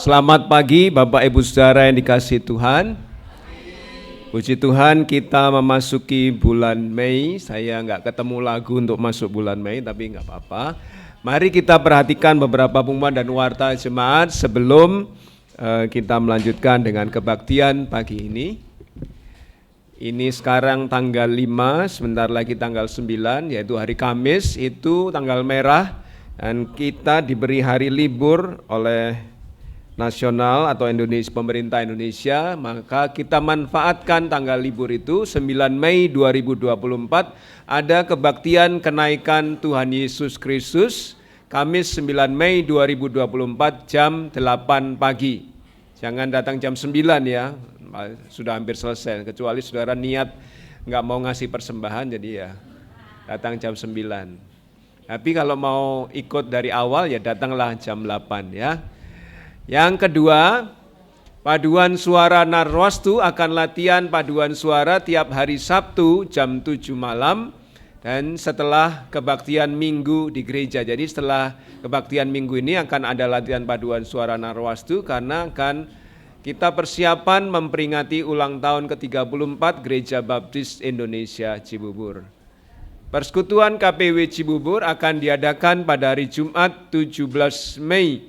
Selamat pagi Bapak Ibu Saudara yang dikasihi Tuhan. Puji Tuhan kita memasuki bulan Mei. Saya nggak ketemu lagu untuk masuk bulan Mei, tapi nggak apa-apa. Mari kita perhatikan beberapa pengumuman dan warta jemaat sebelum kita melanjutkan dengan kebaktian pagi ini. Ini sekarang tanggal 5, sebentar lagi tanggal 9, yaitu hari Kamis, itu tanggal merah. Dan kita diberi hari libur oleh nasional atau pemerintah Indonesia, maka kita manfaatkan tanggal libur itu 9 Mei 2024 ada kebaktian kenaikan Tuhan Yesus Kristus Kamis 9 Mei 2024 jam 8 pagi. Jangan datang jam 9 ya, sudah hampir selesai, kecuali saudara niat nggak mau ngasih persembahan, jadi ya datang jam 9. Tapi kalau mau ikut dari awal ya datanglah jam 8 ya. Yang kedua, paduan suara Narwastu akan latihan paduan suara tiap hari Sabtu jam 7 malam dan setelah kebaktian minggu di gereja. Jadi setelah kebaktian minggu ini akan ada latihan paduan suara Narwastu karena akan kita persiapan memperingati ulang tahun ke-34 Gereja Baptis Indonesia Cibubur. Persekutuan KPW Cibubur akan diadakan pada hari Jumat 17 Mei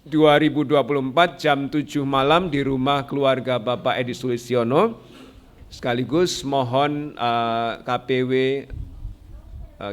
2024 jam 7 malam di rumah keluarga Bapak Edi Sulistiono. Sekaligus mohon KPW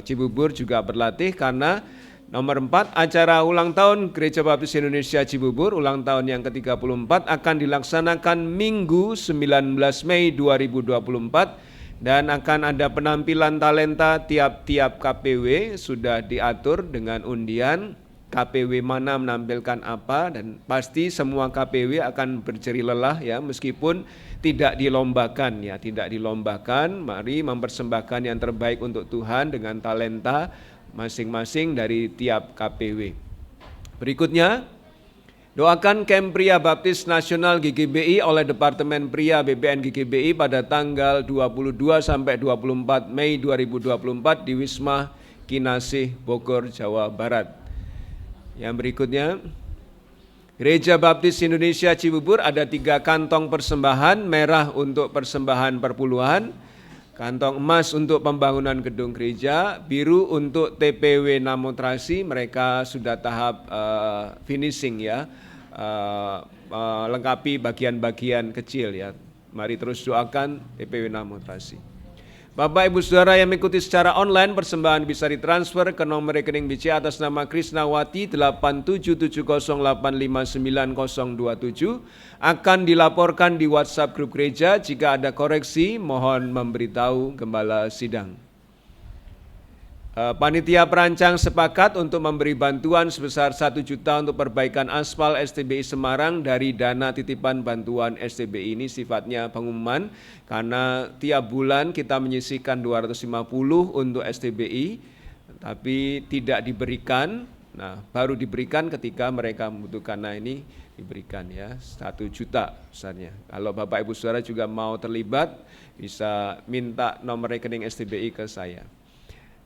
Cibubur juga berlatih karena nomor 4 acara ulang tahun Gereja Baptis Indonesia Cibubur ulang tahun yang ke-34 akan dilaksanakan Minggu 19 Mei 2024 dan akan ada penampilan talenta tiap-tiap KPW sudah diatur dengan undian. KPW mana menampilkan apa dan pasti semua KPW akan berjeri lelah ya meskipun tidak dilombakan ya, tidak dilombakan. Mari mempersembahkan yang terbaik untuk Tuhan dengan talenta masing-masing dari tiap KPW. Berikutnya, doakan Camp Pria Baptis Nasional GGBI oleh Departemen Pria BBN GGBI pada tanggal 22 sampai 24 Mei 2024 di Wisma Kinasih Bogor, Jawa Barat. Yang berikutnya, Gereja Baptis Indonesia Cibubur ada 3 kantong persembahan, merah untuk persembahan perpuluhan, kantong emas untuk pembangunan gedung gereja, biru untuk TPW Namotrasi, mereka sudah tahap finishing ya, lengkapi bagian-bagian kecil ya. Mari terus doakan TPW Namotrasi. Bapak Ibu Saudara yang mengikuti secara online, persembahan bisa ditransfer ke nomor rekening BCA atas nama Krisnawati 8770859027 akan dilaporkan di WhatsApp grup gereja. Jika ada koreksi, mohon memberitahu gembala sidang. Panitia perancang sepakat untuk memberi bantuan sebesar 1 juta untuk perbaikan aspal STBI Semarang dari dana titipan bantuan STBI. Ini sifatnya pengumuman karena tiap bulan kita menyisihkan 250 untuk STBI tapi tidak diberikan. Nah, baru diberikan ketika mereka membutuhkan. Nah, ini diberikan ya 1 juta besarnya. Kalau Bapak Ibu Saudara juga mau terlibat bisa minta nomor rekening STBI ke saya.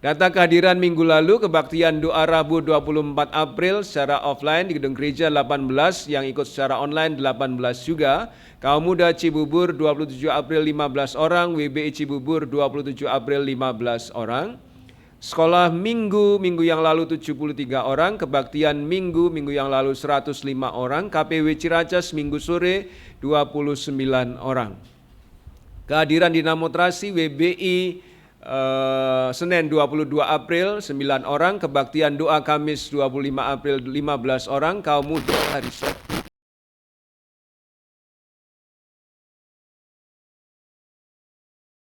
Data kehadiran minggu lalu, kebaktian doa Rabu 24 April secara offline di gedung gereja 18, yang ikut secara online 18 juga. Kaum Muda Cibubur 27 April 15 orang, WBI Cibubur 27 April 15 orang. Sekolah minggu yang lalu 73 orang, kebaktian minggu yang lalu 105 orang, KPW Ciracas minggu sore 29 orang. Kehadiran di Namotrasi WBI Senin 22 April 9 orang, kebaktian doa Kamis 25 April 15 orang, kaum muda hari Sabtu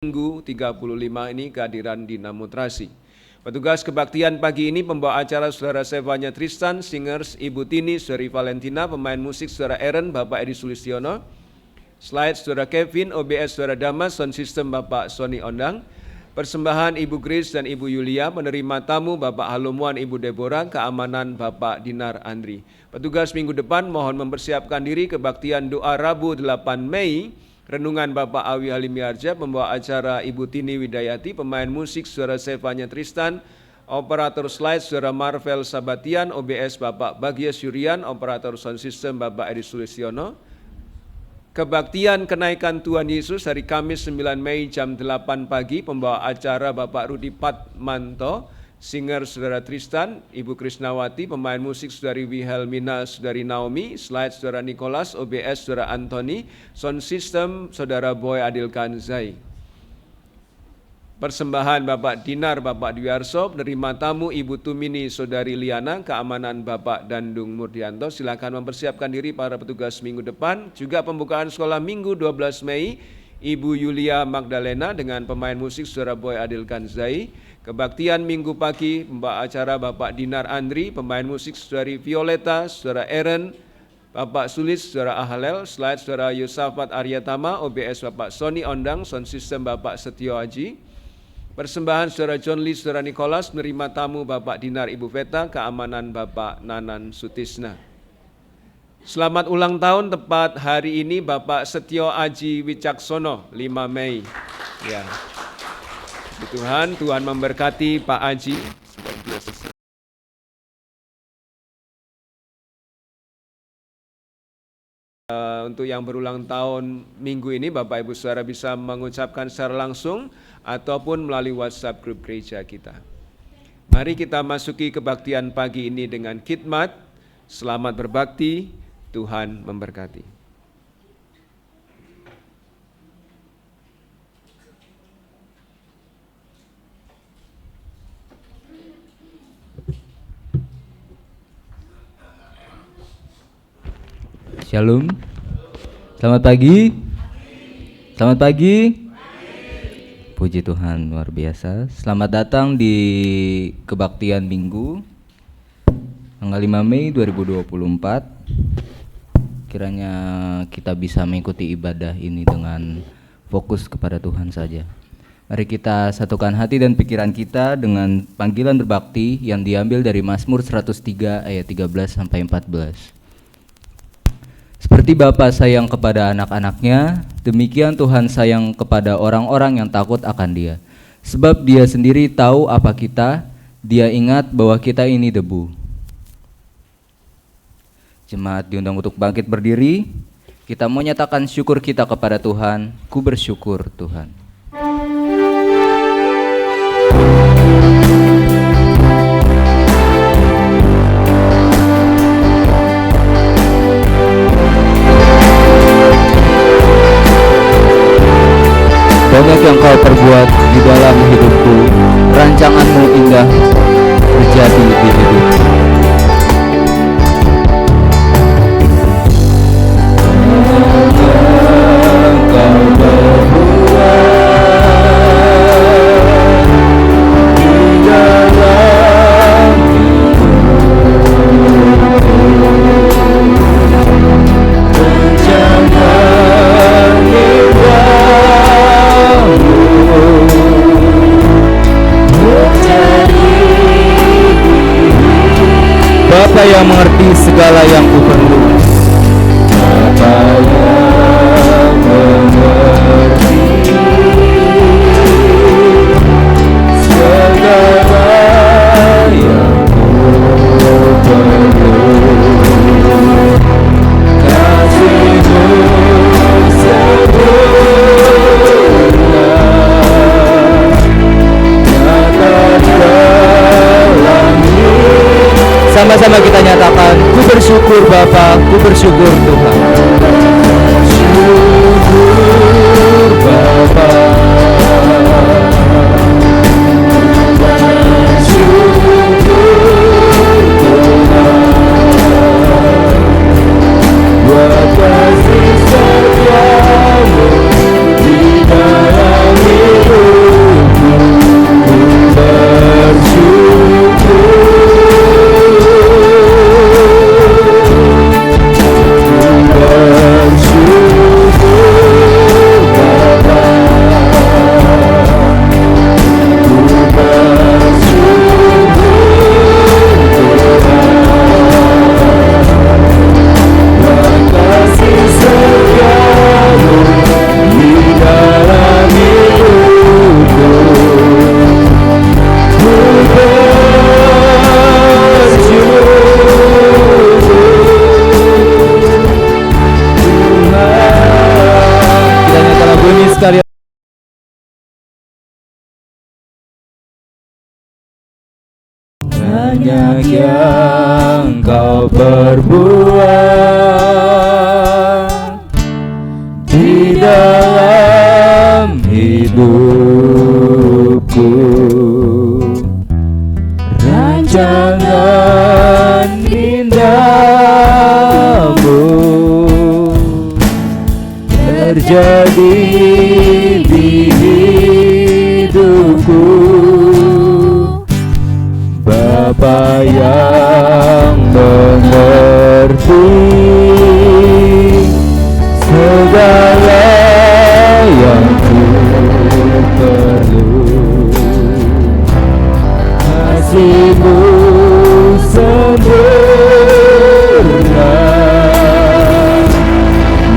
Minggu 35 ini kehadiran di Namotrasi. Petugas kebaktian pagi ini pembawa acara Saudara Sevanya Tristan, singers Ibu Tini, Saudari Valentina, pemain musik Saudara Eren, Bapak Edi Sulistiono, slide Saudara Kevin, OBS Saudara Damas, sound system Bapak Sony Ondang. Persembahan Ibu Grace dan Ibu Yulia, penerima tamu Bapak Halumuan, Ibu Deborah, keamanan Bapak Dinar Andri. Petugas minggu depan mohon mempersiapkan diri kebaktian doa Rabu 8 Mei, renungan Bapak Awi Halimiarja, pembawa acara Ibu Tini Widayati, pemain musik Saudara Sevanya Tristan, Operator slide Saudara Marvel Sabatian, OBS Bapak Bagia Syurian, Operator sound system Bapak Edi Sulistiono. Kebaktian kenaikan Tuhan Yesus hari Kamis 9 Mei jam 8 pagi, pembawa acara Bapak Rudi Patmanto, singer Saudara Tristan, Ibu Krisnawati, pemain musik Saudari Wilhelmina, Saudari Naomi, slide Saudara Nicholas, OBS Saudara Anthony, sound system Saudara Boy Adil Kanzai. Persembahan Bapak Dinar, Bapak Dwiarso, penerima tamu Ibu Tumini, Saudari Liana, keamanan Bapak Dandung Murdianto. Silakan mempersiapkan diri para petugas minggu depan. Juga pembukaan sekolah Minggu 12 Mei, Ibu Yulia Magdalena dengan pemain musik Saudara Boy Adil Kanzai. Kebaktian Minggu pagi, pembawa acara Bapak Dinar Andri, pemain musik Saudari Violeta, Saudara Eren, Bapak Sulis, Saudara Ahalel, slide Saudara Yosafat Aryatama, OBS Bapak Sony Ondang, sound system Bapak Setio Aji. Persembahan Saudara John Lee, Saudara Nicholas, menerima tamu Bapak Dinar, Ibu Veta, keamanan Bapak Nanan Sutisna. Selamat ulang tahun tepat hari ini Bapak Setio Aji Wicaksono, 5 Mei. Ya. Tuhan memberkati Pak Aji. Untuk yang berulang tahun minggu ini, Bapak Ibu Saudara bisa mengucapkan secara langsung ataupun melalui WhatsApp grup gereja kita. Mari kita masuki kebaktian pagi ini dengan khidmat. Selamat berbakti, Tuhan memberkati. Shalom. Selamat pagi. Selamat pagi. Puji Tuhan, luar biasa. Selamat datang di kebaktian Minggu tanggal 5 Mei 2024. Kiranya kita bisa mengikuti ibadah ini dengan fokus kepada Tuhan saja. Mari kita satukan hati dan pikiran kita dengan panggilan berbakti yang diambil dari Mazmur 103 ayat 13 sampai 14. Seperti Bapa sayang kepada anak-anaknya, demikian Tuhan sayang kepada orang-orang yang takut akan Dia. Sebab Dia sendiri tahu apa kita, Dia ingat bahwa kita ini debu. Jemaat diundang untuk bangkit berdiri. Kita mau nyatakan syukur kita kepada Tuhan. Ku bersyukur Tuhan. Banyak yang kau perbuat di dalam hidupku, rancanganmu indah terjadi di hidupku. Kau berbuat di dalam hidupku, rancangan indah Bapa yang mengerti segala yang ku perlu. Bapa yang mengerti segala yang ku perlu. Kasih-Mu sempurna sama-sama kita nyatakan, ku bersyukur Bapa, ku bersyukur Tuhan. Syukur Bapa, syukur Tuhan, buat kasih setiamu di dalam hidupku, ku bersyukur. banyak yang kau perbuat di dalam hidupku. Rancangan indahmu terjadi di hidupku. Bapa yang mengerti segala yang ku perlu, kasih-Mu sempurna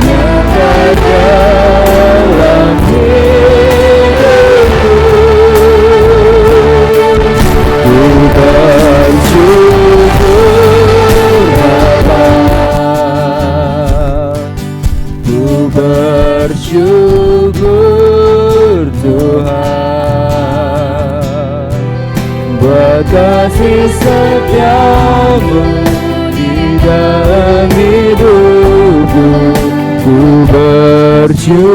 nyata dalam hidupku. Ku bersyukur Bapa, ku bersyukur Tuhan, buat kasih setiamu di dalam hidupku. Ku bersyukur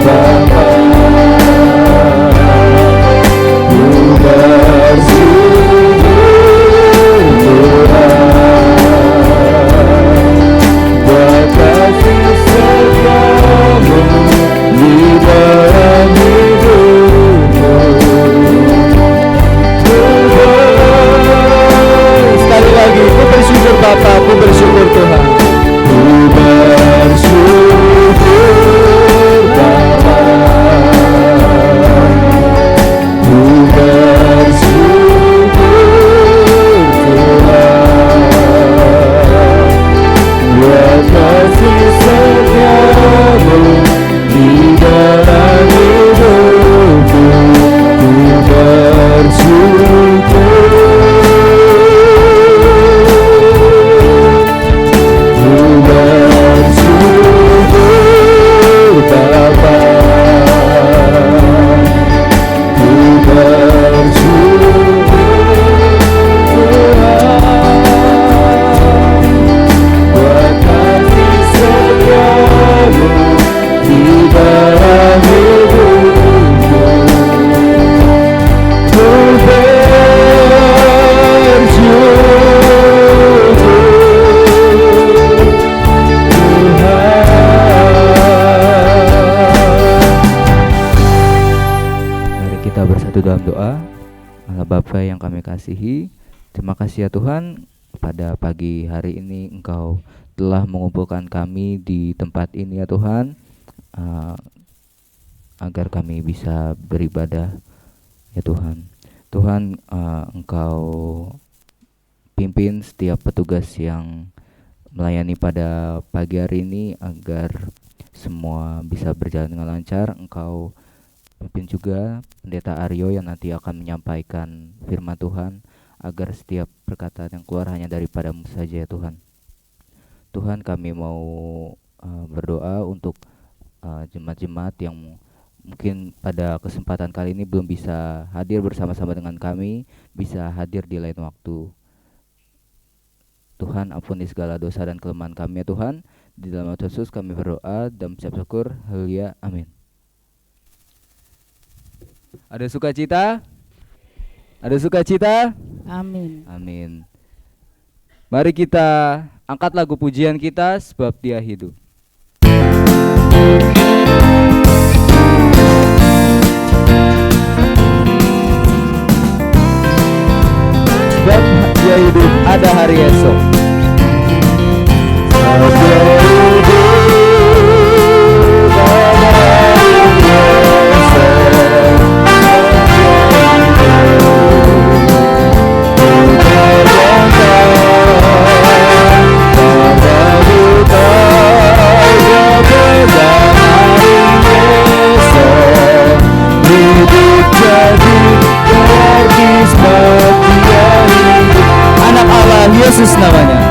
Bapa, ku bersyukur Tuhan, buat kasih setiamu di dalam hidupku. Sekali lagi, ku bersyukur Bapa, ku bersyukur Tuhan. Ku bersyukur Bapa, ku bersyukur Tuhan, buat kasih setiamu di dalam hidupku. Ku bersyukur, ku bersyukur Bapa, ku bersyukur Tuhan, buat kasih setiamu di dalam hidupku. Ku bersyukur Tuhan. Mari kita bersatu dalam doa. Allah Bapa yang kami kasihi, terima kasih ya Tuhan, pada pagi hari ini Engkau telah mengumpulkan kami di tempat ini ya Tuhan, agar kami bisa beribadah ya Tuhan. Tuhan, Engkau pimpin setiap petugas yang melayani pada pagi hari ini agar semua bisa berjalan dengan lancar. Engkau pimpin juga Pendeta Aryo yang nanti akan menyampaikan firman Tuhan, agar setiap perkataan yang keluar hanya daripada-Mu saja ya Tuhan. Tuhan, kami mau berdoa untuk jemaat-jemaat yang mungkin pada kesempatan kali ini belum bisa hadir bersama-sama dengan kami, bisa hadir di lain waktu. Tuhan, ampuni segala dosa dan kelemahan kami ya Tuhan. Di dalam nama Yesus kami berdoa dan mengucap syukur. Haleluya, amin. Ada sukacita? Ada sukacita? Amin. Amin. Mari kita angkat lagu pujian kita, sebab Dia hidup. Sebab Dia hidup, ada hari esok. Sebab Dia hidup, ada hari esok. Anak Allah Yesus namanya.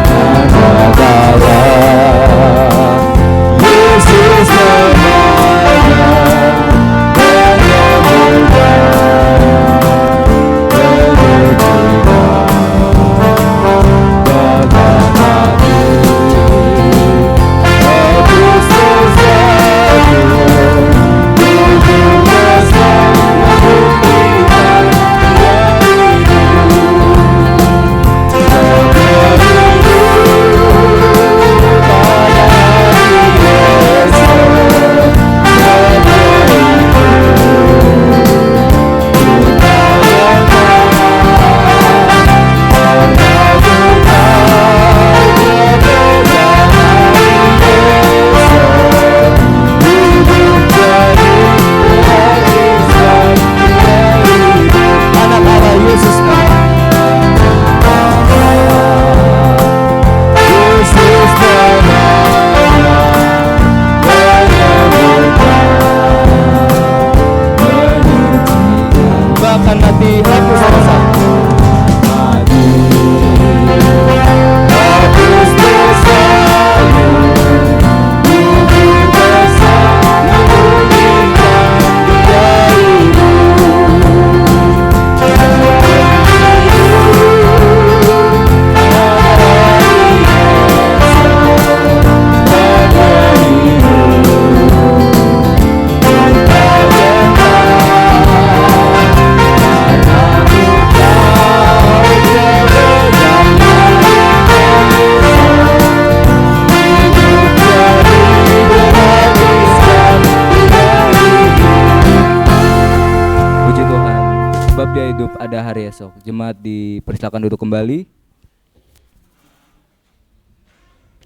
Jemaat dipersilakan duduk kembali.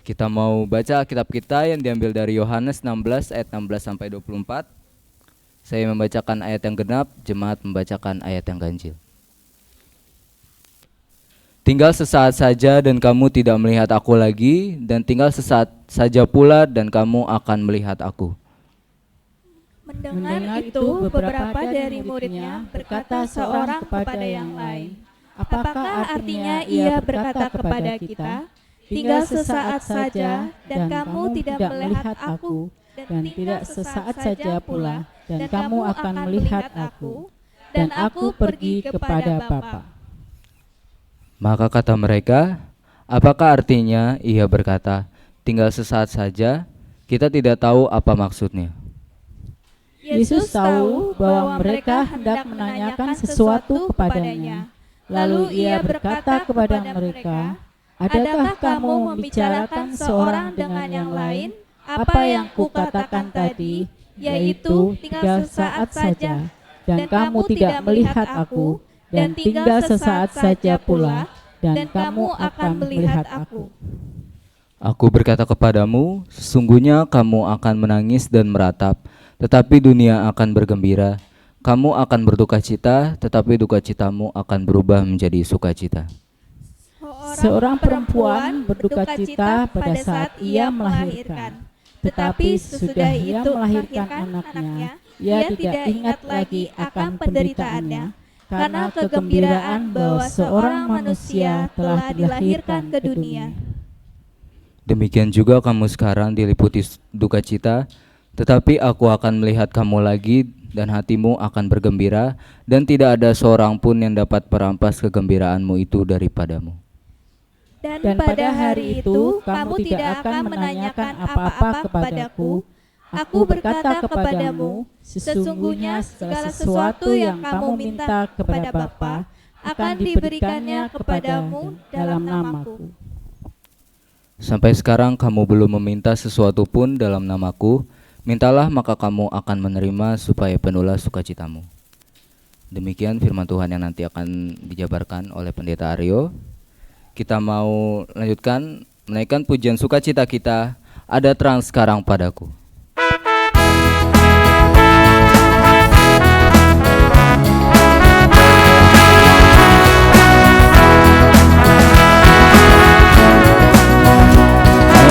Kita mau baca kitab kita yang diambil dari Yohanes 16 ayat 16 sampai 24. Saya membacakan ayat yang genap, jemaat membacakan ayat yang ganjil. Tinggal sesaat saja dan kamu tidak melihat aku lagi, dan tinggal sesaat saja pula dan kamu akan melihat aku. Mendengar itu, beberapa dari muridnya berkata seorang kepada yang lain, apakah artinya ia berkata kepada kita, tinggal sesaat saja dan kamu tidak melihat aku, dan tidak sesaat saja pula dan kamu akan melihat aku, dan aku pergi kepada Bapa. Maka kata mereka, apakah artinya ia berkata, tinggal sesaat saja, kita tidak tahu apa maksudnya. Yesus tahu bahwa mereka hendak menanyakan sesuatu kepadanya. Lalu ia berkata kepada mereka, adakah kamu membicarakan seorang dengan yang lain apa yang kukatakan tadi, yaitu tinggal sesaat saja, dan kamu tidak melihat aku, dan tinggal sesaat saja pula, dan kamu akan melihat aku. Aku berkata kepadamu, sesungguhnya kamu akan menangis dan meratap, tetapi dunia akan bergembira. Kamu akan berduka cita, tetapi duka citamu akan berubah menjadi sukacita. Seorang perempuan berduka cita pada saat ia melahirkan, tetapi sesudah ia melahirkan anaknya, ia tidak ingat lagi akan penderitaannya, karena kegembiraan bahwa seorang manusia telah dilahirkan ke dunia. Demikian juga kamu sekarang diliputi duka cita, tetapi aku akan melihat kamu lagi dan hatimu akan bergembira, dan tidak ada seorang pun yang dapat merampas kegembiraanmu itu daripadamu. Dan pada hari itu kamu tidak akan menanyakan apa-apa kepadaku. Aku berkata kepadamu, sesungguhnya segala sesuatu yang kamu minta kepada Bapa akan diberikannya kepadamu dalam namaku. Sampai sekarang kamu belum meminta sesuatu pun dalam namaku. Mintalah maka kamu akan menerima supaya penuhlah sukacitamu. Demikian firman Tuhan yang nanti akan dijabarkan oleh Pendeta Aryo. Kita mau lanjutkan menaikkan pujian sukacita kita, ada terang sekarang padaku.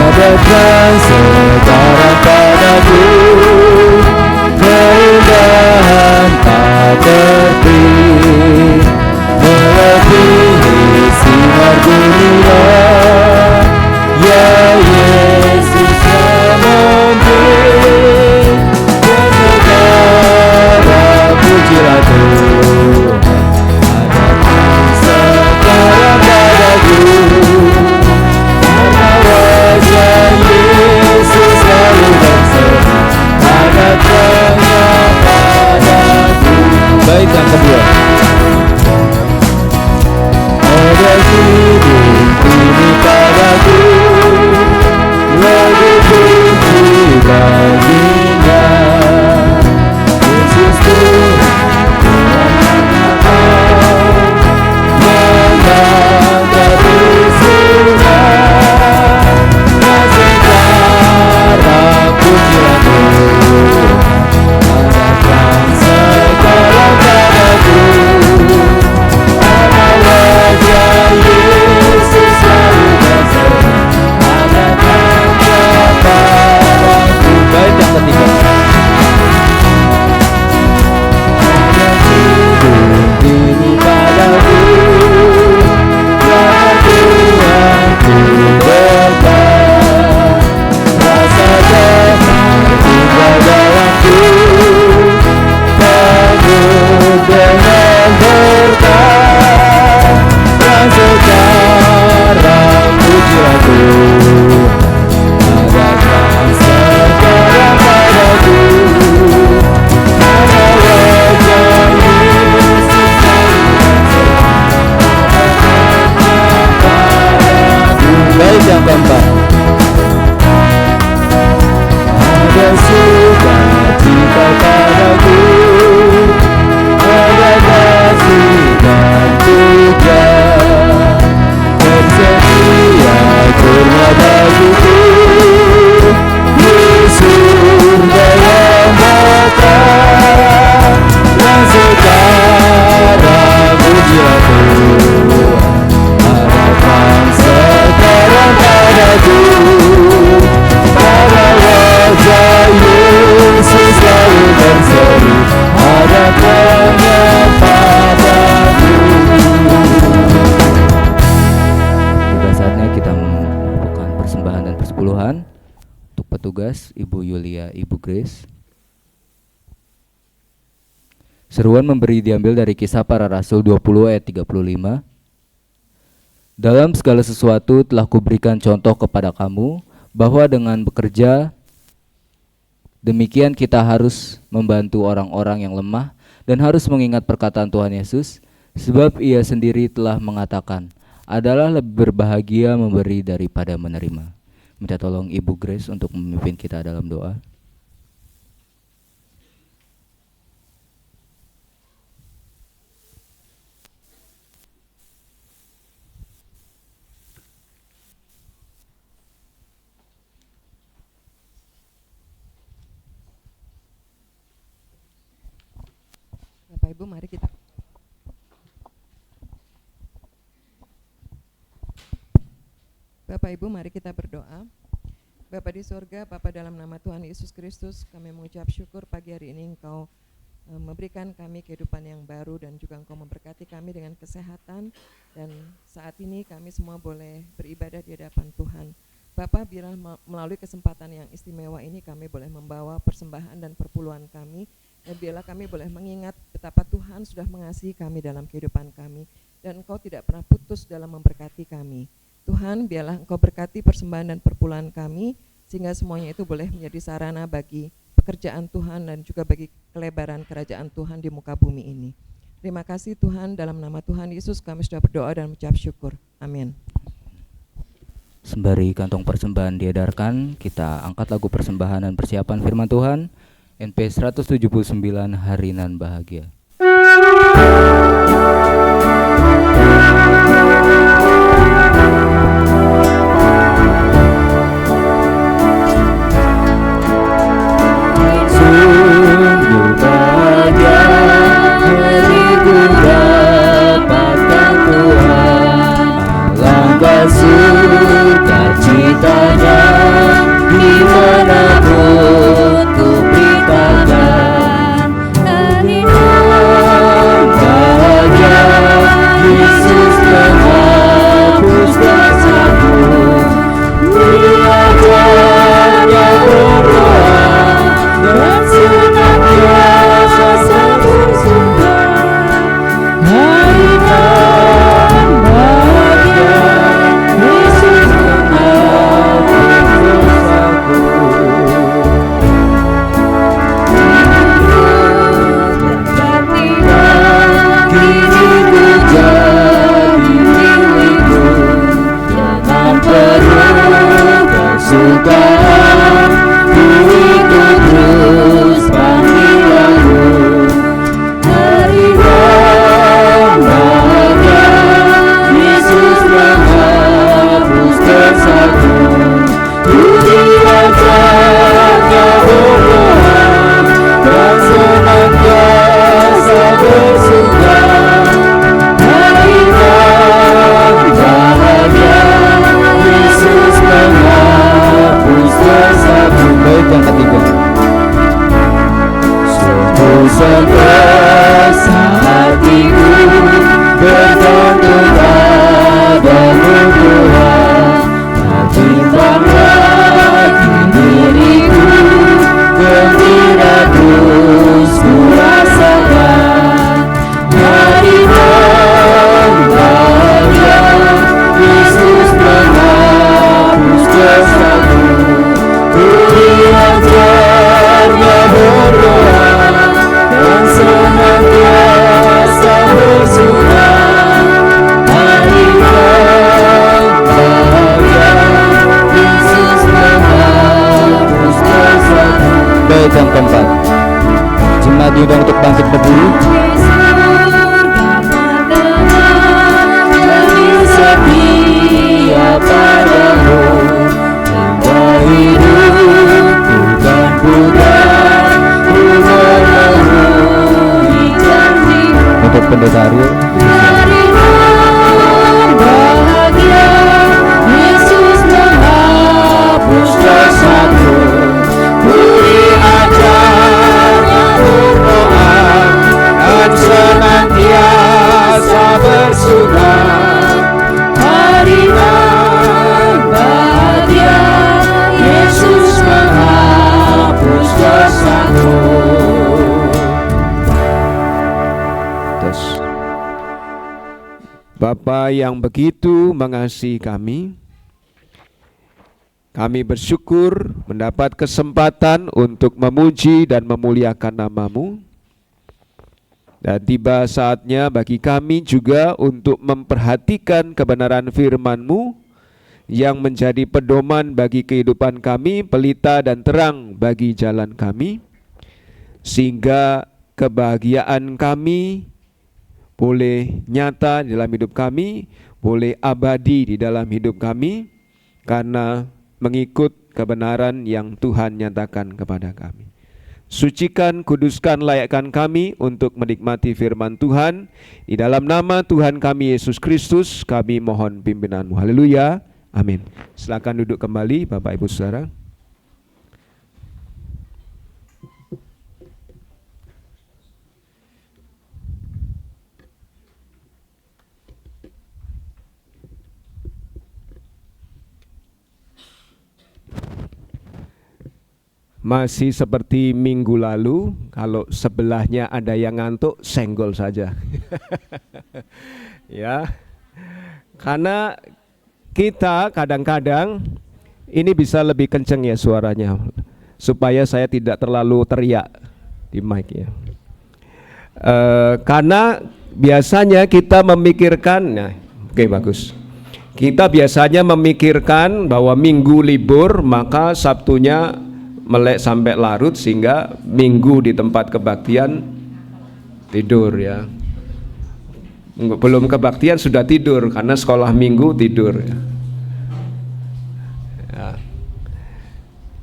Ada terang sekarang padaku, keindahan tak terti, melebihi sinar dunia. Ya Yesus yang memberi, dan sekarang pujilah Tuhan. Ada terang sekarang padaku, wajah Yesus Tuhan. Untuk petugas, Ibu Yulia, Ibu Grace. Seruan memberi diambil dari Kisah Para Rasul 20 ayat 35. Dalam segala sesuatu telah kuberikan contoh kepada kamu, bahwa dengan bekerja demikian kita harus membantu orang-orang yang lemah dan harus mengingat perkataan Tuhan Yesus, sebab ia sendiri telah mengatakan, adalah lebih berbahagia memberi daripada menerima. Minta tolong Ibu Grace untuk memimpin kita dalam doa. Bapak Ibu, mari kita berdoa. Bapa di sorga, Bapa dalam nama Tuhan Yesus Kristus, kami mengucap syukur pagi hari ini Engkau memberikan kami kehidupan yang baru dan juga Engkau memberkati kami dengan kesehatan, dan saat ini kami semua boleh beribadah di hadapan Tuhan. Bapa, biarlah melalui kesempatan yang istimewa ini kami boleh membawa persembahan dan perpuluhan kami, dan biarlah kami boleh mengingat betapa Tuhan sudah mengasihi kami dalam kehidupan kami, dan Engkau tidak pernah putus dalam memberkati kami. Tuhan, biarlah Engkau berkati persembahan dan perpuluhan kami, sehingga semuanya itu boleh menjadi sarana bagi pekerjaan Tuhan dan juga bagi kelebaran kerajaan Tuhan di muka bumi ini. Terima kasih Tuhan, dalam nama Tuhan Yesus kami sudah berdoa dan mengucap syukur. Amin. Sembari kantong persembahan diedarkan, kita angkat lagu persembahan dan persiapan firman Tuhan, NP 179, Hari Nan Bahagia. Sungguh bahagia hariku dapatkan Tuhan, alangkah sukacitanya dimanapun ku beritakan. Hari nan bahagia, Yesus menghapus dosaku, Dia ajarnya berdoa dan senantiasa bersuka. Hari nan bahagia, Yesus menghapus dosaku. Diriku jadi milikmu, jangan perlu kesukaan, diriku terus panggilanmu. Hari nan bahagia, Yesus menghapus dosaku, ku diajarnya berdoa dan senantiasa bersuka. Hari nan bahagia, Yesus menghapus dosaku. Baik, yang ketiga. Sungguh hatiku bergantung padamu Tuhan, tak timbang lagi diriku, gembira terus ku rasakan. Hari nan bahagia, Yesus menghapus dosaku, ku diajarnya berdoa dan senantiasa bersuka. Hari nan bahagia, Yesus menghapus dosaku. Baik, yang keempat. Jemaat diundang untuk bangkit berdiri. Setia padamu hingga hidupku kan pudar, ku memenuhi janjimu. Untuk pendeta Ariel. Hari nan bahagia, Yesus menghapus dosaku, ku diajarnya berdoa Bapa yang begitu mengasihi kami bersyukur mendapat kesempatan untuk memuji dan memuliakan nama-Mu. Dan tiba saatnya bagi kami juga untuk memperhatikan kebenaran firman-Mu yang menjadi pedoman bagi kehidupan kami, pelita dan terang bagi jalan kami, sehingga kebahagiaan kami boleh nyata di dalam hidup kami, boleh abadi di dalam hidup kami, karena mengikut kebenaran yang Tuhan nyatakan kepada kami. Sucikan, kuduskan, layakkan kami untuk menikmati firman Tuhan. Di dalam nama Tuhan kami Yesus Kristus, kami mohon pimpinan-Mu. Haleluya. Amin. Silakan duduk kembali Bapak Ibu Saudara. Masih seperti minggu lalu, kalau sebelahnya ada yang ngantuk, senggol saja. Ya, karena kita kadang-kadang ini bisa lebih kenceng ya suaranya, supaya saya tidak terlalu teriak di mic ya. Karena biasanya kita memikirkan, nah, oke, bagus. Kita biasanya memikirkan bahwa minggu libur, maka Sabtunya melek sampai larut, sehingga minggu di tempat kebaktian tidur ya. Belum kebaktian sudah tidur karena sekolah minggu tidur ya. Ya.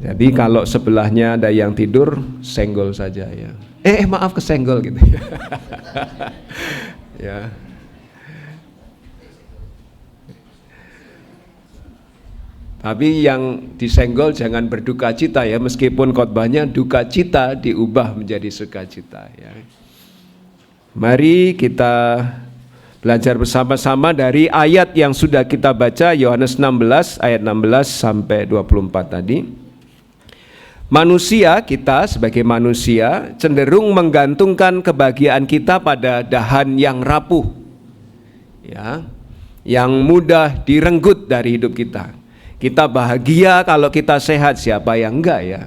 Jadi kalau sebelahnya ada yang tidur, senggol saja ya. Maaf kesenggol gitu. Ya. Tapi yang disenggol jangan berduka cita ya, meskipun khotbahnya duka cita diubah menjadi sukacita ya. Mari kita belajar bersama-sama dari ayat yang sudah kita baca, Yohanes 16 ayat 16 sampai 24 tadi. Manusia, kita sebagai manusia cenderung menggantungkan kebahagiaan kita pada dahan yang rapuh ya, yang mudah direnggut dari hidup kita. Kita bahagia kalau kita sehat, siapa yang enggak ya?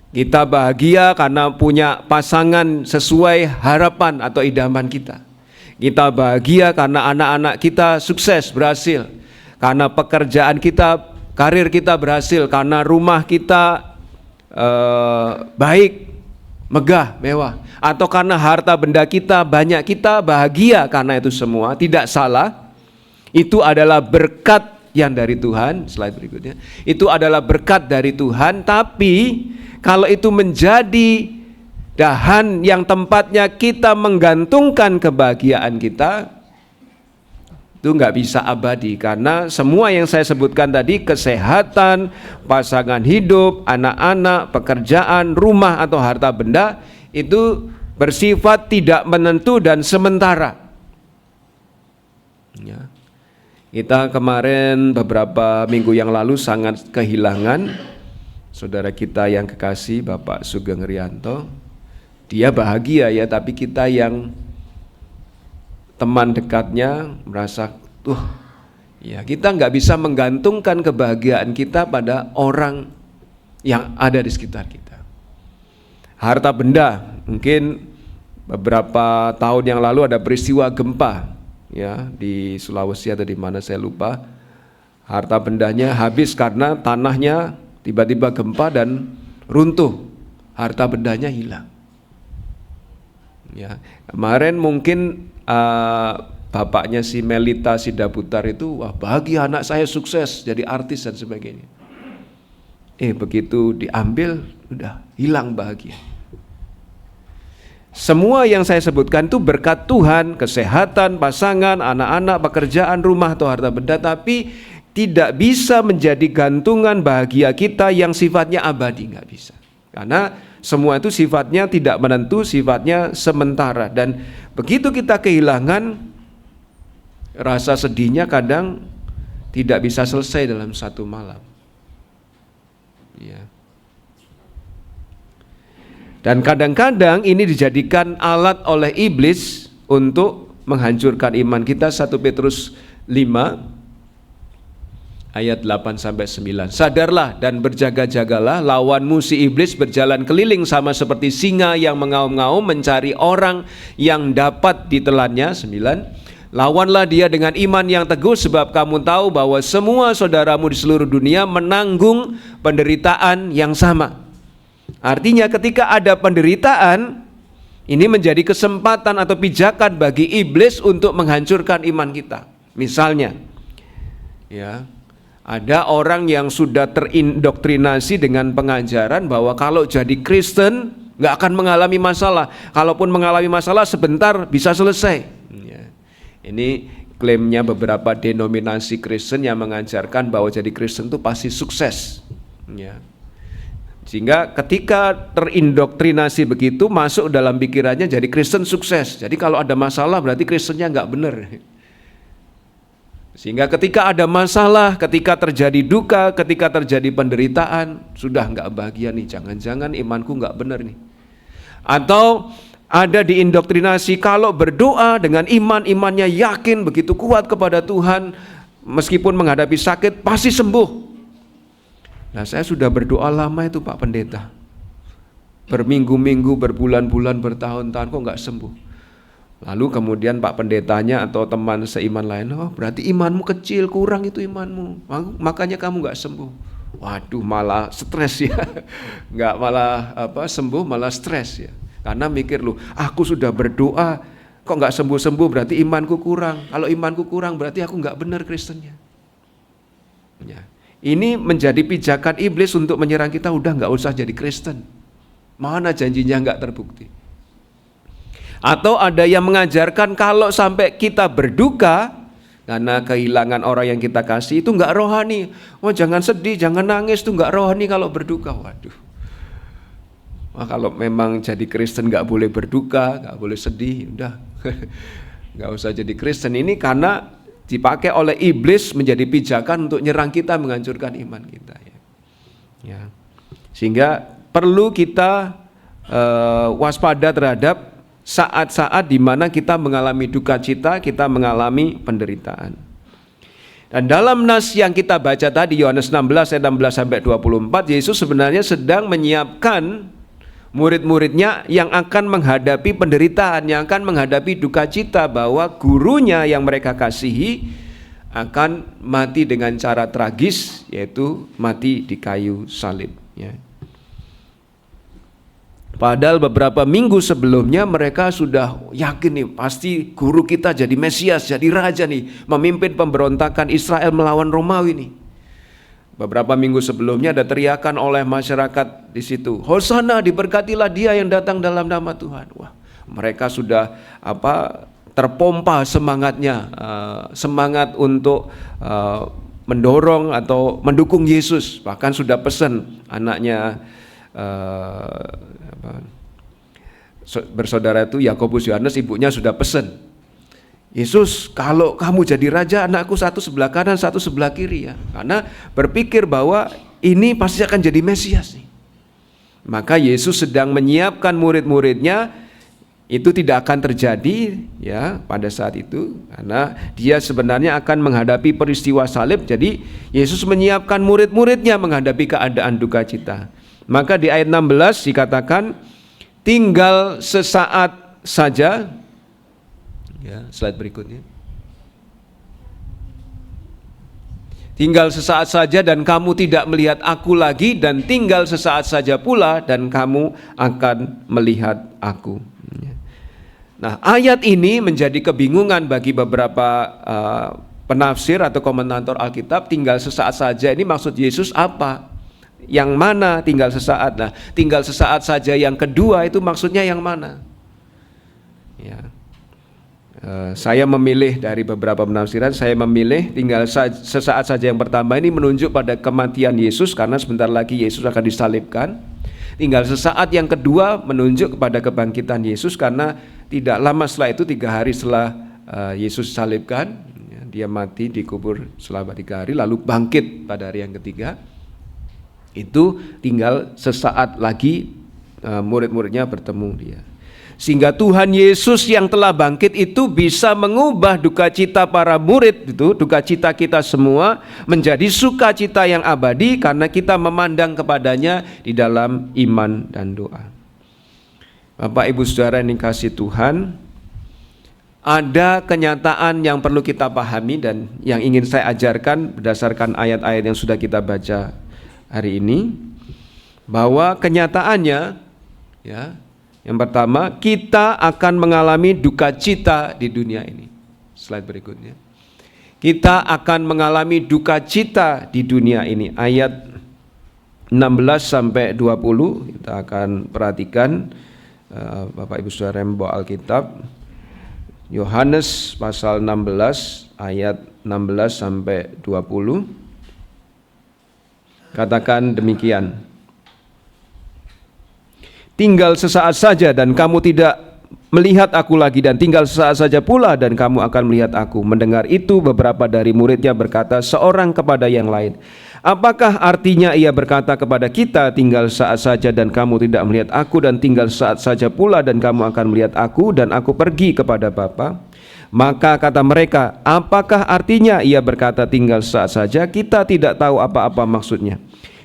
Kita bahagia karena punya pasangan sesuai harapan atau idaman kita. Kita bahagia karena anak-anak kita sukses, berhasil. Karena pekerjaan kita, karir kita berhasil. Karena rumah kita baik, megah, mewah. Atau karena harta benda kita banyak, kita bahagia karena itu semua. Tidak salah, itu adalah berkat yang dari Tuhan. Slide berikutnya. Itu adalah berkat dari Tuhan, tapi kalau itu menjadi dahan yang tempatnya kita menggantungkan kebahagiaan kita, itu nggak bisa abadi. Karena semua yang saya sebutkan tadi, kesehatan, pasangan hidup, anak-anak, pekerjaan, rumah atau harta benda, itu bersifat tidak menentu dan sementara ya. Kita kemarin beberapa minggu yang lalu sangat kehilangan saudara kita yang kekasih, Bapak Sugeng Rianto. Dia bahagia ya, tapi kita yang teman dekatnya merasa ya, kita nggak bisa menggantungkan kebahagiaan kita pada orang yang ada di sekitar kita. Harta benda, mungkin beberapa tahun yang lalu ada peristiwa gempa ya di Sulawesi atau di mana saya lupa. Harta bendanya habis karena tanahnya tiba-tiba gempa dan runtuh, harta bendanya hilang ya. Kemarin mungkin bapaknya si Melita Sidaputar itu, wah bahagia anak saya sukses jadi artis dan sebagainya. Begitu diambil udah hilang bahagia. Semua yang saya sebutkan itu berkat Tuhan, kesehatan, pasangan, anak-anak, pekerjaan, rumah atau harta benda, tapi tidak bisa menjadi gantungan bahagia kita yang sifatnya abadi, nggak bisa. Karena semua itu sifatnya tidak menentu, sifatnya sementara. Dan begitu kita kehilangan, rasa sedihnya kadang tidak bisa selesai dalam satu malam. Ya. Dan kadang-kadang ini dijadikan alat oleh iblis untuk menghancurkan iman kita. 1 Petrus 5 ayat 8-9. Sadarlah dan berjaga-jagalah, lawanmu si iblis berjalan keliling sama seperti singa yang mengaum-ngaum mencari orang yang dapat ditelannya. 9. Lawanlah dia dengan iman yang teguh, sebab kamu tahu bahwa semua saudaramu di seluruh dunia menanggung penderitaan yang sama. Artinya ketika ada penderitaan, ini menjadi kesempatan atau pijakan bagi iblis untuk menghancurkan iman kita. Misalnya, ya, ada orang yang sudah terindoktrinasi dengan pengajaran bahwa kalau jadi Kristen nggak akan mengalami masalah. Kalaupun mengalami masalah sebentar bisa selesai. Ya. Ini klaimnya beberapa denominasi Kristen yang mengajarkan bahwa jadi Kristen itu pasti sukses. Ya. Sehingga ketika terindoktrinasi begitu, masuk dalam pikirannya jadi Kristen sukses. Jadi kalau ada masalah berarti Kristennya nggak benar. Sehingga ketika ada masalah, ketika terjadi duka, ketika terjadi penderitaan, sudah nggak bahagia nih, jangan-jangan imanku nggak benar nih. Atau ada diindoktrinasi kalau berdoa dengan imannya yakin begitu kuat kepada Tuhan, meskipun menghadapi sakit pasti sembuh. Nah, saya sudah berdoa lama itu Pak Pendeta, berminggu-minggu, berbulan-bulan, bertahun-tahun kok nggak sembuh. Lalu kemudian Pak Pendetanya atau teman seiman lain, oh berarti imanmu kecil, kurang itu imanmu, makanya kamu nggak sembuh. Waduh, malah stres ya, nggak malah sembuh, malah stres ya. Karena mikir loh, aku sudah berdoa, kok nggak sembuh-sembuh, berarti imanku kurang. Kalau imanku kurang berarti aku nggak benar Kristennya. Ya. Ini menjadi pijakan iblis untuk menyerang kita, udah nggak usah jadi Kristen. Mana janjinya nggak terbukti. Atau ada yang mengajarkan kalau sampai kita berduka karena kehilangan orang yang kita kasih itu nggak rohani. Oh jangan sedih, jangan nangis, itu nggak rohani kalau berduka. Waduh. Wah, kalau memang jadi Kristen nggak boleh berduka, nggak boleh sedih, udah nggak usah jadi Kristen. Ini karena dipakai oleh iblis menjadi pijakan untuk nyerang kita, menghancurkan iman kita. Ya. Sehingga perlu kita waspada terhadap saat-saat di mana kita mengalami duka cita, kita mengalami penderitaan. Dan dalam nas yang kita baca tadi, Yohanes 16 ayat 16-24, Yesus sebenarnya sedang menyiapkan murid-muridnya yang akan menghadapi penderitaan, yang akan menghadapi duka cita, bahwa gurunya yang mereka kasihi akan mati dengan cara tragis, yaitu mati di kayu salib. Ya. Padahal beberapa minggu sebelumnya mereka sudah yakin nih, pasti guru kita jadi Mesias, jadi raja nih, memimpin pemberontakan Israel melawan Romawi nih. Beberapa minggu sebelumnya ada teriakan oleh masyarakat di situ, Hosana, diberkatilah dia yang datang dalam nama Tuhan. Wah, mereka sudah terpompa semangatnya, semangat untuk mendorong atau mendukung Yesus. Bahkan sudah pesan anaknya bersaudara itu Yakobus Yohanes, ibunya sudah pesan, Yesus kalau kamu jadi raja, anakku satu sebelah kanan, satu sebelah kiri ya. Karena berpikir bahwa ini pasti akan jadi Mesias nih. Maka Yesus sedang menyiapkan murid-muridnya, itu tidak akan terjadi ya pada saat itu, karena dia sebenarnya akan menghadapi peristiwa salib. Jadi Yesus menyiapkan murid-muridnya menghadapi keadaan duka cita. Maka di ayat 16 dikatakan tinggal sesaat saja. Ya, slide berikutnya. Tinggal sesaat saja dan kamu tidak melihat aku lagi, dan tinggal sesaat saja pula dan kamu akan melihat aku. Nah, ayat ini menjadi kebingungan bagi beberapa penafsir atau komentator Alkitab. Tinggal sesaat saja ini maksud Yesus apa? Yang mana tinggal sesaat? Nah, tinggal sesaat saja yang kedua itu maksudnya yang mana? Ya. Saya memilih dari beberapa penafsiran, saya memilih tinggal sesaat saja yang pertama ini menunjuk pada kematian Yesus, karena sebentar lagi Yesus akan disalibkan. Tinggal sesaat yang kedua menunjuk kepada kebangkitan Yesus, karena tidak lama setelah itu, 3 hari setelah Yesus disalibkan, dia mati, dikubur selama 3 hari, lalu bangkit pada hari yang ketiga. Itu tinggal sesaat lagi murid-muridnya bertemu dia. Sehingga Tuhan Yesus yang telah bangkit itu bisa mengubah duka cita para murid itu, duka cita kita semua menjadi sukacita yang abadi karena kita memandang kepadanya di dalam iman dan doa. Bapak Ibu Saudara yang dikasihi Tuhan, ada kenyataan yang perlu kita pahami dan yang ingin saya ajarkan berdasarkan ayat-ayat yang sudah kita baca hari ini, bahwa kenyataannya ya, yang pertama, kita akan mengalami duka cita di dunia ini. Slide berikutnya. Kita akan mengalami duka cita di dunia ini. Ayat 16 sampai 20 kita akan perhatikan. Bapak Ibu Saudara yang membawa Alkitab, Yohanes pasal 16 ayat 16 sampai 20. Katakan demikian. Tinggal sesaat saja dan kamu tidak melihat aku lagi, dan tinggal sesaat saja pula dan kamu akan melihat aku. Mendengar itu beberapa dari muridnya berkata seorang kepada yang lain, apakah artinya ia berkata kepada kita, tinggal saat saja dan kamu tidak melihat aku, dan tinggal saat saja pula dan kamu akan melihat aku, dan aku pergi kepada Bapa? Maka kata mereka, apakah artinya ia berkata tinggal saat saja? Kita tidak tahu apa-apa maksudnya.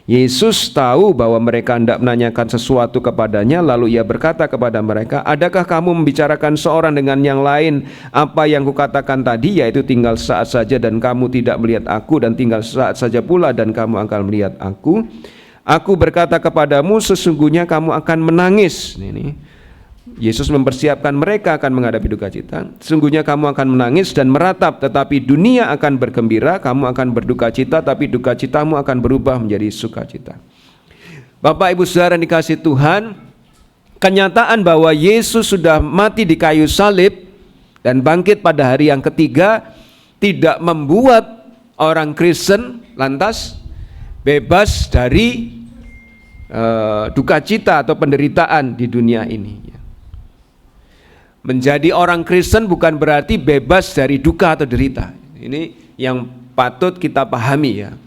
Yesus tahu bahwa mereka hendak menanyakan sesuatu kepadanya, lalu ia berkata kepada mereka, adakah kamu membicarakan seorang dengan yang lain apa yang kukatakan tadi, yaitu tinggal saat saja dan kamu tidak melihat aku, dan tinggal saat saja pula dan kamu akan melihat aku? Aku berkata kepadamu, sesungguhnya kamu akan menangis. Ini Yesus mempersiapkan mereka akan menghadapi duka cita. Sesungguhnya kamu akan menangis dan meratap, tetapi dunia akan bergembira. Kamu akan berduka cita, tapi duka citamu akan berubah menjadi sukacita. Bapak Ibu Saudara yang dikasihi Tuhan, kenyataan bahwa Yesus sudah mati di kayu salib dan bangkit pada hari yang ketiga tidak membuat orang Kristen lantas bebas dari duka cita atau penderitaan di dunia ini. Menjadi orang Kristen bukan berarti bebas dari duka atau derita. Ini yang patut kita pahami ya.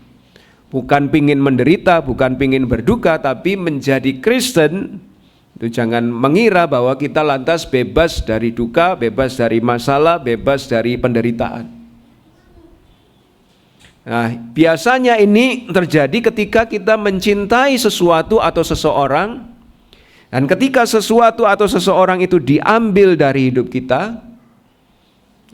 Bukan pingin menderita, bukan pingin berduka, tapi menjadi Kristen itu jangan mengira bahwa kita lantas bebas dari duka, bebas dari masalah, bebas dari penderitaan. Nah, biasanya ini terjadi ketika kita mencintai sesuatu atau seseorang. Dan ketika sesuatu atau seseorang itu diambil dari hidup kita,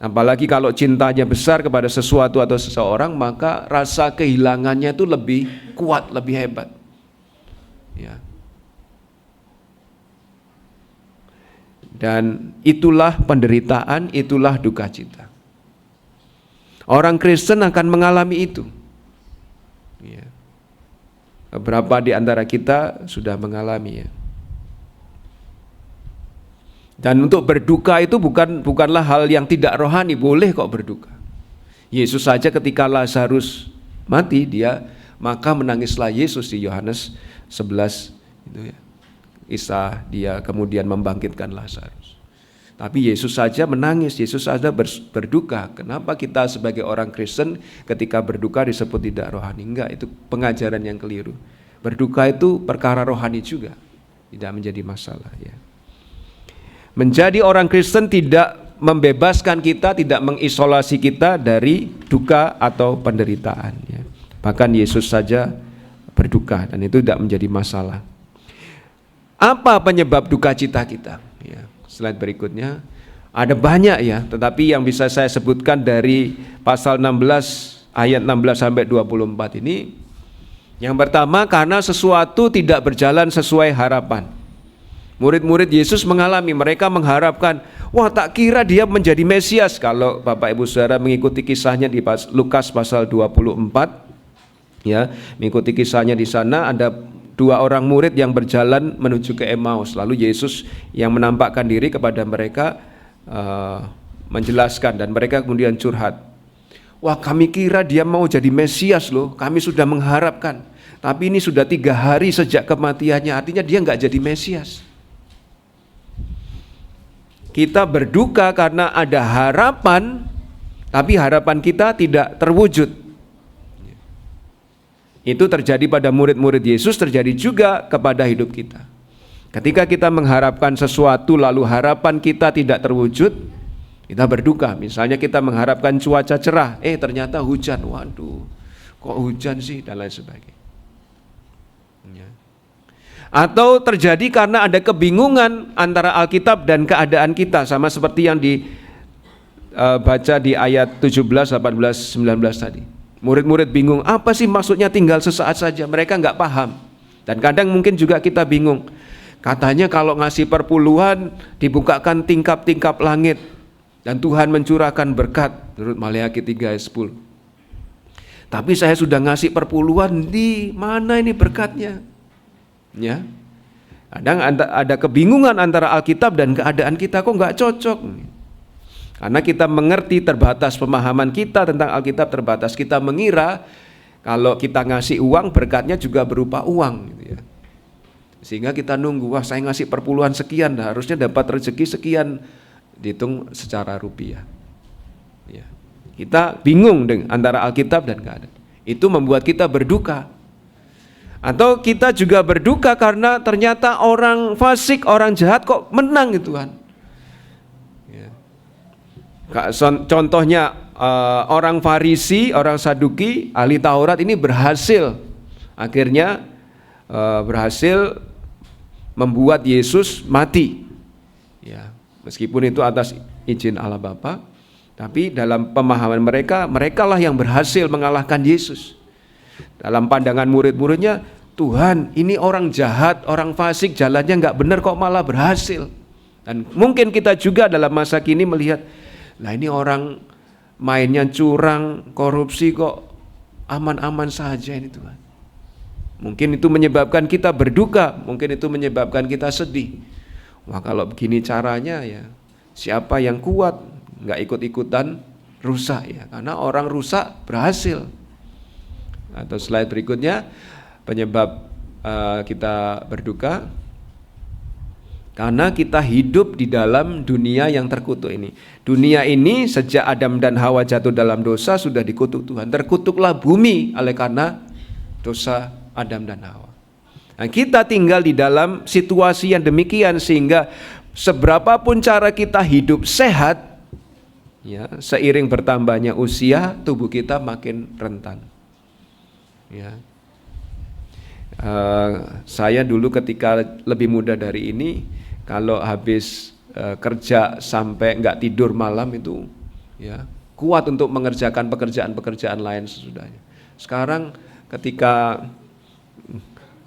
apalagi kalau cintanya besar kepada sesuatu atau seseorang, maka rasa kehilangannya itu lebih kuat, lebih hebat. Ya. Dan itulah penderitaan, itulah duka cita. Orang Kristen akan mengalami itu. Ya. Beberapa di antara kita sudah mengalami ya. Dan untuk berduka itu bukanlah hal yang tidak rohani, boleh kok berduka. Yesus saja ketika Lazarus mati, maka menangislah Yesus di Yohanes 11 itu ya. Kisah dia kemudian membangkitkan Lazarus. Tapi Yesus saja menangis, Yesus saja berduka. Kenapa kita sebagai orang Kristen ketika berduka disebut tidak rohani? Enggak, itu pengajaran yang keliru. Berduka itu perkara rohani juga, tidak menjadi masalah ya. Menjadi orang Kristen tidak membebaskan kita, tidak mengisolasi kita dari duka atau penderitaan ya. Bahkan Yesus saja berduka dan itu tidak menjadi masalah. Apa penyebab duka cita kita? Ya, slide berikutnya. Ada banyak ya, tetapi yang bisa saya sebutkan dari pasal 16 ayat 16 sampai 24 ini. Yang pertama, karena sesuatu tidak berjalan sesuai harapan. Murid-murid Yesus mengalami, mereka mengharapkan, wah tak kira dia menjadi Mesias. Kalau Bapak Ibu Saudara mengikuti kisahnya di Lukas pasal 24, ya, mengikuti kisahnya di sana ada dua orang murid yang berjalan menuju ke Emmaus. Lalu Yesus yang menampakkan diri kepada mereka menjelaskan dan mereka kemudian curhat. Wah kami kira dia mau jadi Mesias loh, kami sudah mengharapkan. Tapi ini sudah 3 hari sejak kematiannya, artinya dia nggak jadi Mesias. Kita berduka karena ada harapan, tapi harapan kita tidak terwujud. Itu terjadi pada murid-murid Yesus, terjadi juga kepada hidup kita. Ketika kita mengharapkan sesuatu lalu harapan kita tidak terwujud, kita berduka. Misalnya kita mengharapkan cuaca cerah, ternyata hujan. Waduh, kok hujan sih, dan lain sebagainya. Ya. Atau terjadi karena ada kebingungan antara Alkitab dan keadaan kita, sama seperti yang dibaca di ayat 17, 18, 19 tadi. Murid-murid bingung, apa sih maksudnya tinggal sesaat saja? Mereka nggak paham. Dan kadang mungkin juga kita bingung. Katanya kalau ngasih perpuluhan dibukakan tingkap-tingkap langit dan Tuhan mencurahkan berkat, menurut Maleakhi 3 ayat 10. Tapi saya sudah ngasih perpuluhan, di mana ini berkatnya? Ya, kadang ada kebingungan antara Alkitab dan keadaan kita, kok nggak cocok. Karena kita mengerti terbatas pemahaman kita tentang Alkitab terbatas, kita mengira kalau kita ngasih uang berkatnya juga berupa uang, gitu ya. Sehingga kita nunggu, wah saya ngasih perpuluhan sekian, harusnya dapat rezeki sekian, dihitung secara rupiah. Ya. Kita bingung dengan antara Alkitab dan keadaan. Itu membuat kita berduka. Atau kita juga berduka karena ternyata orang fasik, orang jahat kok menang gitu kan. Ya. Contohnya orang Farisi, orang Saduki, ahli Taurat ini berhasil, akhirnya berhasil membuat Yesus mati. Ya, meskipun itu atas izin Allah Bapa, tapi dalam pemahaman mereka, merekalah yang berhasil mengalahkan Yesus. Dalam pandangan murid-muridnya, Tuhan ini orang jahat, orang fasik, jalannya nggak benar kok malah berhasil. Dan mungkin kita juga dalam masa kini melihat, lah ini orang mainnya curang, korupsi kok aman-aman saja ini Tuhan. Mungkin itu menyebabkan kita berduka, mungkin itu menyebabkan kita sedih. Wah kalau begini caranya ya, siapa yang kuat, nggak ikut-ikutan rusak ya, karena orang rusak berhasil. Atau slide berikutnya, penyebab kita berduka karena kita hidup di dalam dunia yang terkutuk ini. Dunia ini sejak Adam dan Hawa jatuh dalam dosa sudah dikutuk Tuhan. Terkutuklah bumi oleh karena dosa Adam dan Hawa. Nah, kita tinggal di dalam situasi yang demikian sehingga seberapapun cara kita hidup sehat, ya, seiring bertambahnya usia tubuh kita makin rentan. Ya. Saya dulu ketika lebih muda dari ini, kalau habis kerja sampai nggak tidur malam itu, ya kuat untuk mengerjakan pekerjaan-pekerjaan lain sesudahnya. Sekarang ketika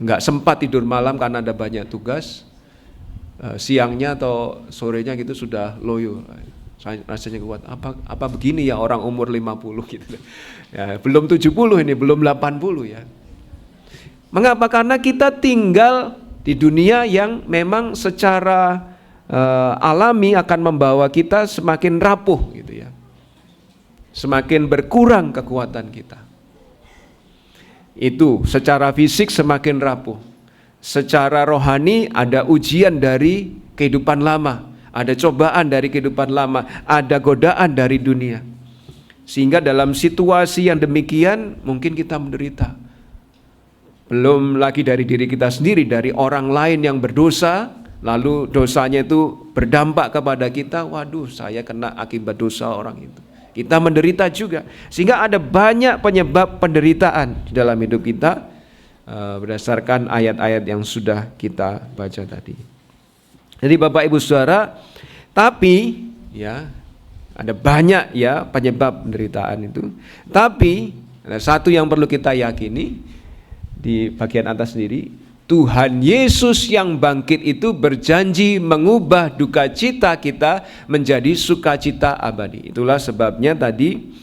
nggak sempat tidur malam karena ada banyak tugas, siangnya atau sorenya gitu sudah loyo. Rasanya kuat, apa begini ya orang umur 50 gitu. Ya, belum 70 ini, belum 80 ya. Mengapa? Karena kita tinggal di dunia yang memang secara alami akan membawa kita semakin rapuh gitu ya. Semakin berkurang kekuatan kita. Itu secara fisik semakin rapuh. Secara rohani ada ujian dari kehidupan lama. Ada cobaan dari kehidupan lama, ada godaan dari dunia. Sehingga dalam situasi yang demikian mungkin kita menderita. Belum lagi dari diri kita sendiri, dari orang lain yang berdosa, lalu dosanya itu berdampak kepada kita. Waduh, saya kena akibat dosa orang itu. Kita menderita juga. Sehingga ada banyak penyebab penderitaan di dalam hidup kita berdasarkan ayat-ayat yang sudah kita baca tadi. Jadi Bapak Ibu Saudara, tapi ya ada banyak ya penyebab penderitaan itu. Tapi ada satu yang perlu kita yakini di bagian atas sendiri, Tuhan Yesus yang bangkit itu berjanji mengubah duka cita kita menjadi sukacita abadi. Itulah sebabnya tadi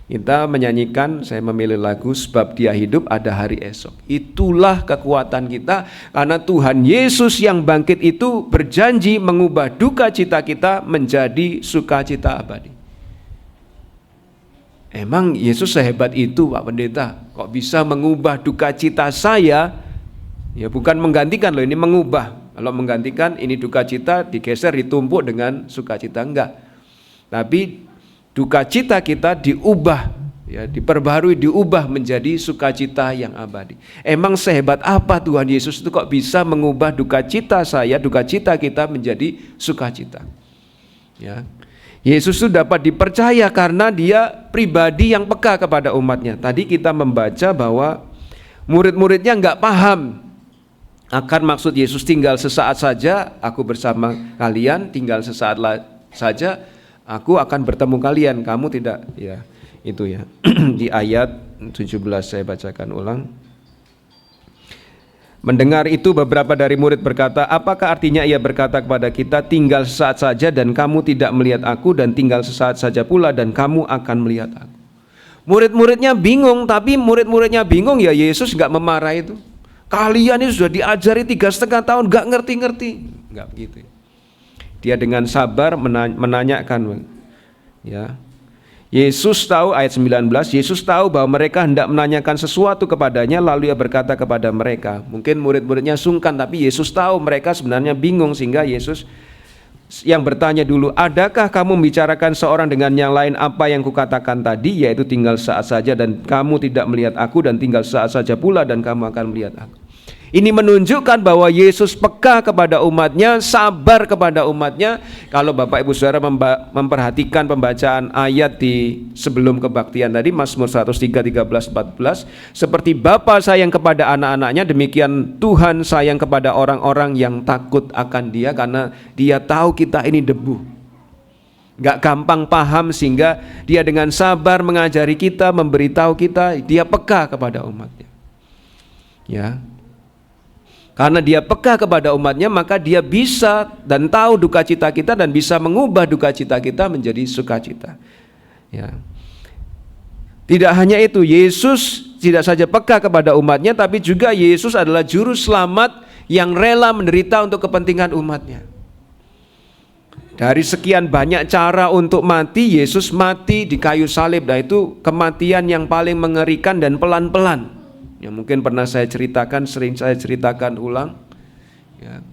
kita menyanyikan, saya memilih lagu sebab Dia hidup ada hari esok. Itulah kekuatan kita karena Tuhan Yesus yang bangkit itu berjanji mengubah duka cita kita menjadi sukacita abadi. Emang Yesus sehebat itu Pak Pendeta? Kok bisa mengubah duka cita saya? Ya bukan menggantikan loh, ini mengubah. Kalau menggantikan ini duka cita digeser ditumpuk dengan sukacita, enggak. Tapi duka cita kita diubah Ya, diperbarui, diubah menjadi sukacita yang abadi. Emang sehebat apa Tuhan Yesus itu kok bisa mengubah duka cita saya, duka cita kita menjadi sukacita? Ya. Yesus itu dapat dipercaya karena dia pribadi yang peka kepada umatnya. Tadi kita membaca bahwa murid-muridnya nggak paham akan maksud Yesus tinggal sesaat saja, aku bersama kalian, tinggal sesaat saja, aku akan bertemu kalian, kamu tidak. Ya, itu ya. Di ayat 17 saya bacakan ulang. Mendengar itu beberapa dari murid berkata, apakah artinya ia berkata kepada kita, tinggal sesaat saja dan kamu tidak melihat aku, dan tinggal sesaat saja pula dan kamu akan melihat aku. Murid-muridnya bingung, tapi murid-muridnya bingung ya Yesus gak memarah itu. Kalian ini sudah diajari 3,5 tahun gak ngerti-ngerti. Gak begitu. Dia dengan sabar menanyakan. Ya. Yesus tahu, ayat 19, Yesus tahu bahwa mereka hendak menanyakan sesuatu kepadanya, lalu ia berkata kepada mereka. Mungkin murid-muridnya sungkan, tapi Yesus tahu mereka sebenarnya bingung, sehingga Yesus yang bertanya dulu, adakah kamu membicarakan seorang dengan yang lain apa yang kukatakan tadi, yaitu tinggal saat saja dan kamu tidak melihat aku, dan tinggal saat saja pula dan kamu akan melihat aku. Ini menunjukkan bahwa Yesus peka kepada umatnya, sabar kepada umatnya. Kalau Bapak Ibu Saudara memperhatikan pembacaan ayat di sebelum kebaktian tadi, Mazmur 103, 13, 14, seperti Bapa sayang kepada anak-anaknya, demikian Tuhan sayang kepada orang-orang yang takut akan Dia, karena Dia tahu kita ini debu, gak gampang paham, sehingga Dia dengan sabar mengajari kita, memberitahu kita. Dia peka kepada umatnya. Ya. Karena dia peka kepada umatnya, maka dia bisa dan tahu duka cita kita dan bisa mengubah duka cita kita menjadi sukacita. Ya. Tidak hanya itu, Yesus tidak saja peka kepada umatnya, tapi juga Yesus adalah juru selamat yang rela menderita untuk kepentingan umatnya. Dari sekian banyak cara untuk mati, Yesus mati di kayu salib. Nah, itu kematian yang paling mengerikan dan pelan-pelan. Ya, mungkin pernah saya ceritakan, sering saya ceritakan ulang. Ya.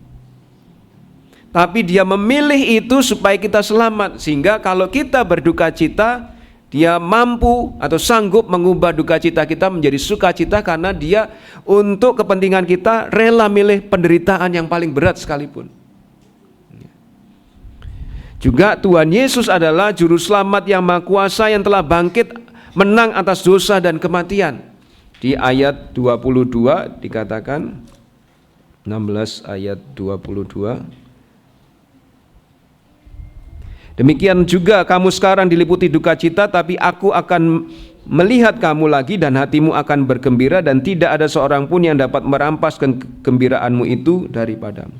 Tapi dia memilih itu supaya kita selamat, sehingga kalau kita berduka cita, dia mampu atau sanggup mengubah duka cita kita menjadi sukacita, karena dia untuk kepentingan kita rela milih penderitaan yang paling berat sekalipun. Juga Tuhan Yesus adalah juru selamat yang maha kuasa yang telah bangkit menang atas dosa dan kematian. Di ayat 22 dikatakan, 16 ayat 22, demikian juga kamu sekarang diliputi duka cita, tapi aku akan melihat kamu lagi dan hatimu akan bergembira, dan tidak ada seorang pun yang dapat merampas kegembiraanmu itu daripadamu.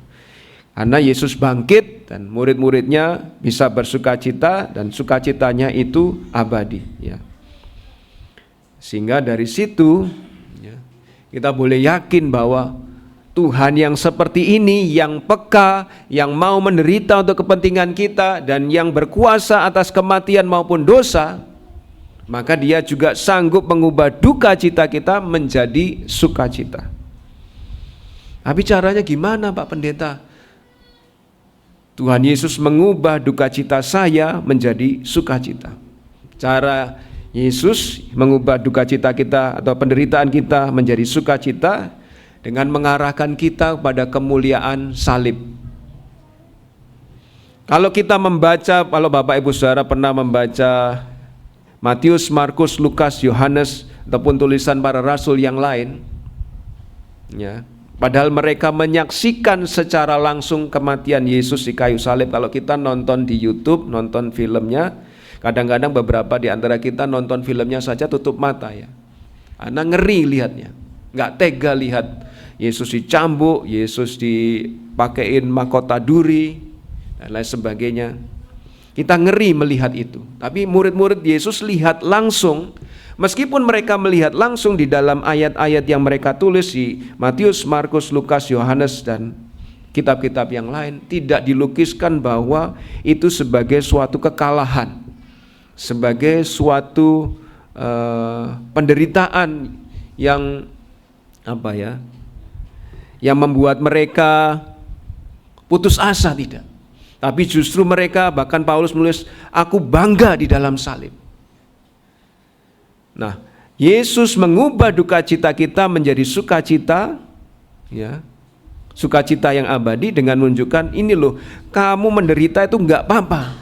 Karena Yesus bangkit dan murid-muridnya bisa bersukacita, dan sukacitanya itu abadi. Ya. Sehingga dari situ ya, kita boleh yakin bahwa Tuhan yang seperti ini, yang peka, yang mau menderita untuk kepentingan kita, dan yang berkuasa atas kematian maupun dosa, maka Dia juga sanggup mengubah duka cita kita menjadi sukacita. Tapi caranya gimana, Pak Pendeta? Tuhan Yesus mengubah duka cita saya menjadi sukacita. Cara Yesus mengubah duka cita kita atau penderitaan kita menjadi sukacita dengan mengarahkan kita pada kemuliaan salib. Kalau kita membaca, kalau Bapak Ibu Saudara pernah membaca Matius, Markus, Lukas, Yohanes, ataupun tulisan para rasul yang lain, ya, padahal mereka menyaksikan secara langsung kematian Yesus di kayu salib. Kalau kita nonton di YouTube, nonton filmnya, kadang-kadang beberapa di antara kita nonton filmnya saja tutup mata ya, karena ngeri lihatnya, nggak tega lihat Yesus dicambuk, Yesus dipakein mahkota duri dan lain sebagainya. Kita ngeri melihat itu. Tapi murid-murid Yesus lihat langsung, meskipun mereka melihat langsung di dalam ayat-ayat yang mereka tulis di Matius, Markus, Lukas, Yohanes, dan kitab-kitab yang lain, tidak dilukiskan bahwa itu sebagai suatu kekalahan, sebagai suatu penderitaan yang apa ya, yang membuat mereka putus asa, tidak. Tapi justru mereka, bahkan Paulus menulis, aku bangga di dalam salib. Nah, Yesus mengubah duka cita kita menjadi sukacita, ya, sukacita yang abadi dengan menunjukkan ini loh, kamu menderita itu enggak apa-apa,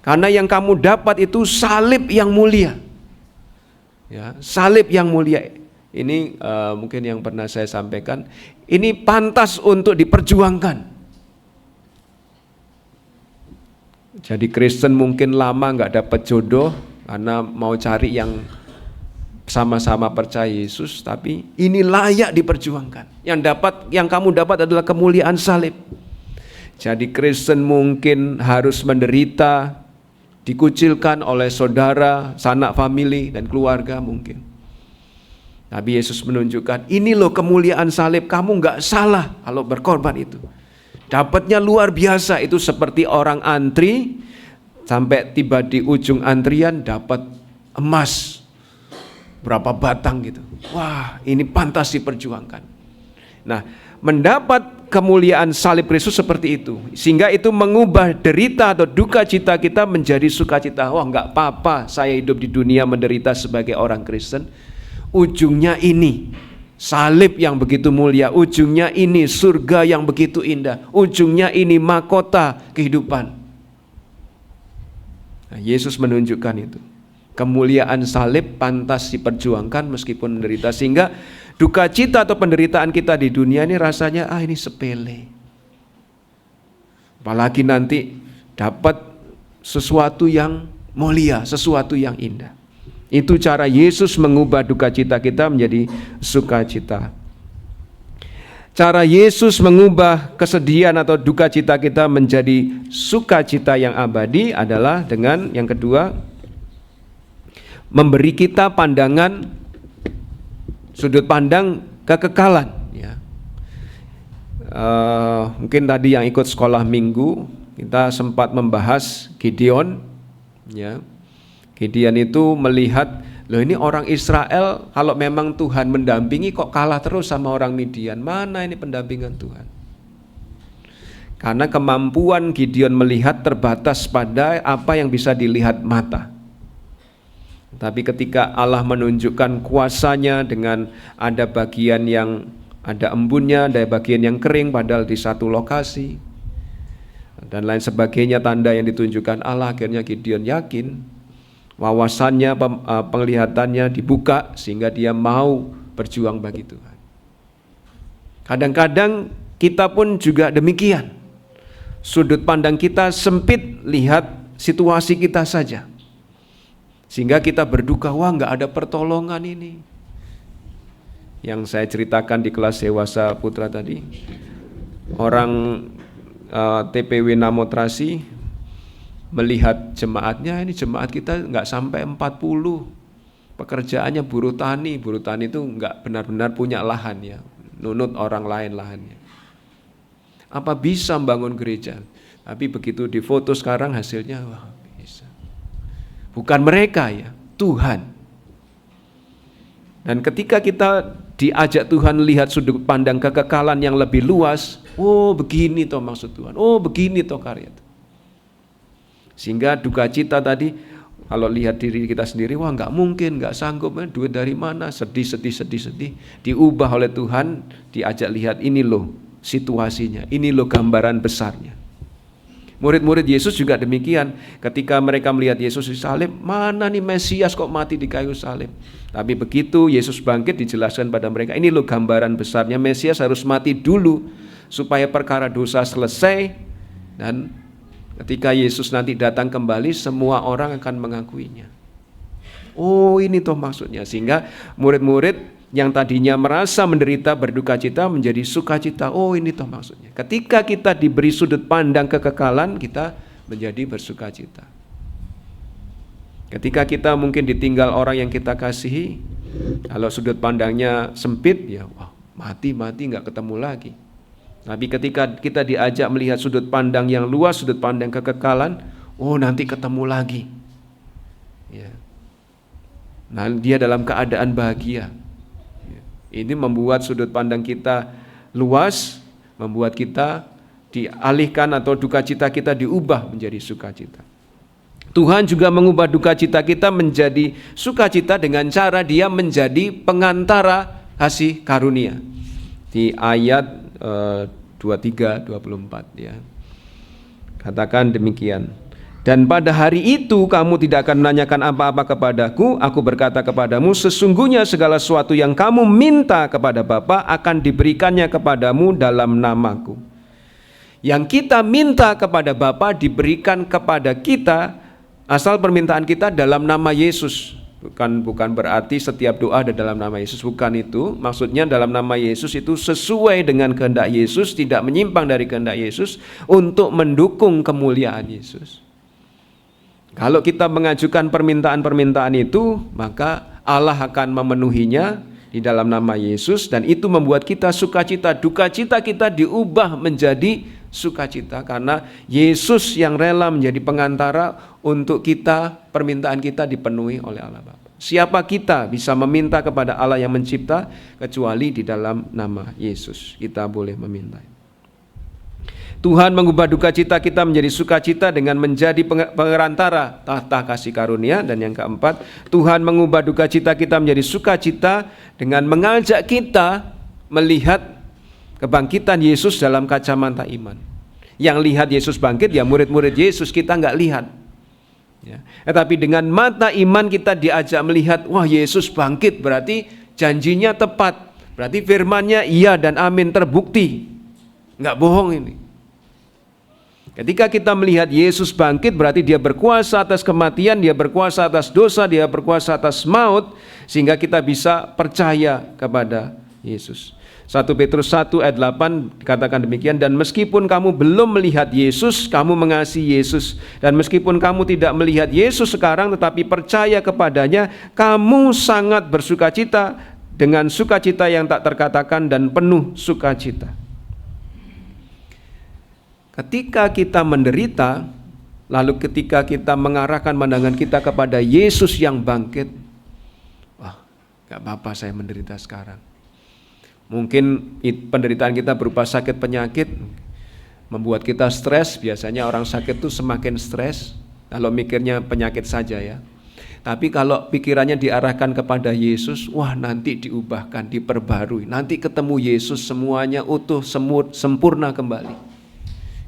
karena yang kamu dapat itu salib yang mulia, ya, salib yang mulia. Ini mungkin yang pernah saya sampaikan, ini pantas untuk diperjuangkan. Jadi Kristen mungkin lama nggak dapat jodoh karena mau cari yang sama-sama percaya Yesus, tapi ini layak diperjuangkan. Yang kamu dapat adalah kemuliaan salib. Jadi Kristen mungkin harus menderita, dikucilkan oleh saudara, sanak famili dan keluarga mungkin. Tapi Yesus menunjukkan, ini loh kemuliaan salib, kamu nggak salah kalau berkorban itu. Dapatnya luar biasa, itu seperti orang antri sampai tiba di ujung antrian dapat emas berapa batang gitu. Wah, ini pantas diperjuangkan. Nah, mendapat kemuliaan salib Kristus seperti itu, sehingga itu mengubah derita atau duka cita kita menjadi sukacita. Wah, nggak apa-apa saya hidup di dunia menderita sebagai orang Kristen. Ujungnya ini salib yang begitu mulia, ujungnya ini surga yang begitu indah, ujungnya ini mahkota kehidupan. Nah, Yesus menunjukkan itu. Kemuliaan salib pantas diperjuangkan meskipun menderita, sehingga duka cita atau penderitaan kita di dunia ini rasanya ini sepele. Apalagi nanti dapat sesuatu yang mulia, sesuatu yang indah. Itu cara Yesus mengubah duka cita kita menjadi sukacita. Cara Yesus mengubah kesedihan atau duka cita kita menjadi sukacita yang abadi adalah dengan yang kedua, memberi kita pandangan, sudut pandang kekekalan. Ya. Mungkin tadi yang ikut sekolah minggu kita sempat membahas Gideon. Ya. Gideon itu melihat, loh ini orang Israel kalau memang Tuhan mendampingi kok kalah terus sama orang Midian. Mana ini pendampingan Tuhan? Karena kemampuan Gideon melihat terbatas pada apa yang bisa dilihat mata. Tapi ketika Allah menunjukkan kuasanya dengan ada bagian yang ada embunnya, ada bagian yang kering padahal di satu lokasi, dan lain sebagainya, tanda yang ditunjukkan Allah, akhirnya Gideon yakin. Wawasannya, penglihatannya dibuka sehingga dia mau berjuang bagi Tuhan. Kadang-kadang kita pun juga demikian. Sudut pandang kita sempit, lihat situasi kita saja. Sehingga kita berduka, wah nggak ada pertolongan ini. Yang saya ceritakan di kelas dewasa putra tadi, orang TPW Namotrasi melihat jemaatnya, ini jemaat kita nggak sampai 40, pekerjaannya buruh tani itu nggak benar-benar punya lahan ya, nunut orang lain lahannya. Apa bisa membangun gereja? Tapi begitu difoto sekarang hasilnya, wah bisa. Bukan mereka ya, Tuhan. Dan ketika kita diajak Tuhan lihat sudut pandang kekekalan yang lebih luas, oh begini toh maksud Tuhan, oh begini toh karya Tuhan. Sehingga duka cita tadi, kalau lihat diri kita sendiri, wah nggak mungkin, nggak sanggup, duit dari mana, sedih, diubah oleh Tuhan, diajak lihat ini loh situasinya, ini loh gambaran besarnya. Murid-murid Yesus juga demikian, ketika mereka melihat Yesus di salib, mana nih Mesias kok mati di kayu salib. Tapi begitu Yesus bangkit, dijelaskan pada mereka, ini loh gambaran besarnya, Mesias harus mati dulu supaya perkara dosa selesai, dan ketika Yesus nanti datang kembali, semua orang akan mengakuinya. Oh ini toh maksudnya. Sehingga murid-murid yang tadinya merasa menderita berduka cita menjadi sukacita. Oh ini toh maksudnya. Ketika kita diberi sudut pandang kekekalan, kita menjadi bersukacita. Ketika kita mungkin ditinggal orang yang kita kasihi, kalau sudut pandangnya sempit, ya wah mati nggak ketemu lagi. Tapi ketika kita diajak melihat sudut pandang yang luas, sudut pandang kekekalan, oh nanti ketemu lagi. Ya. Nah, dia dalam keadaan bahagia. Ya. Ini membuat sudut pandang kita luas, membuat kita dialihkan atau duka cita kita diubah menjadi sukacita. Tuhan juga mengubah duka cita kita menjadi sukacita dengan cara Dia menjadi pengantara kasih karunia. Di ayat 23-24 ya. Katakan demikian. Dan pada hari itu kamu tidak akan menanyakan apa-apa kepadaku. Aku berkata kepadamu, sesungguhnya segala sesuatu yang kamu minta kepada Bapa akan diberikannya kepadamu dalam namaku. Yang kita minta kepada Bapa diberikan kepada kita, asal permintaan kita dalam nama Yesus. Bukan berarti setiap doa ada dalam nama Yesus, bukan itu. Maksudnya dalam nama Yesus itu sesuai dengan kehendak Yesus, tidak menyimpang dari kehendak Yesus untuk mendukung kemuliaan Yesus. Kalau kita mengajukan permintaan-permintaan itu, maka Allah akan memenuhinya di dalam nama Yesus, dan itu membuat kita sukacita. Duka cita kita diubah menjadi sukacita karena Yesus yang rela menjadi pengantara untuk kita, permintaan kita dipenuhi oleh Allah Bapa. Siapa kita bisa meminta kepada Allah yang mencipta kecuali di dalam nama Yesus kita boleh meminta. Tuhan mengubah duka cita kita menjadi sukacita dengan menjadi pengerantara tahta kasih karunia. Dan yang keempat, Tuhan mengubah duka cita kita menjadi sukacita dengan mengajak kita melihat kebangkitan Yesus dalam kacamata iman. Yang lihat Yesus bangkit ya murid-murid Yesus, kita nggak lihat ya. Tetapi dengan mata iman kita diajak melihat, wah Yesus bangkit, berarti janjinya tepat, berarti firman-Nya iya dan amin, terbukti, nggak bohong ini. Ketika kita melihat Yesus bangkit, berarti Dia berkuasa atas kematian, Dia berkuasa atas dosa, Dia berkuasa atas maut, sehingga kita bisa percaya kepada Yesus. 1 Petrus 1 ayat 8 dikatakan demikian, dan meskipun kamu belum melihat Yesus, kamu mengasihi Yesus. Dan meskipun kamu tidak melihat Yesus sekarang, tetapi percaya kepadanya, kamu sangat bersukacita dengan sukacita yang tak terkatakan dan penuh sukacita. Ketika kita menderita, lalu ketika kita mengarahkan pandangan kita kepada Yesus yang bangkit, wah, gak apa-apa saya menderita sekarang. Mungkin penderitaan kita berupa sakit penyakit, membuat kita stres. Biasanya orang sakit itu semakin stres kalau mikirnya penyakit saja ya. Tapi kalau pikirannya diarahkan kepada Yesus, wah nanti diubahkan, diperbarui. Nanti ketemu Yesus semuanya utuh, sempurna kembali.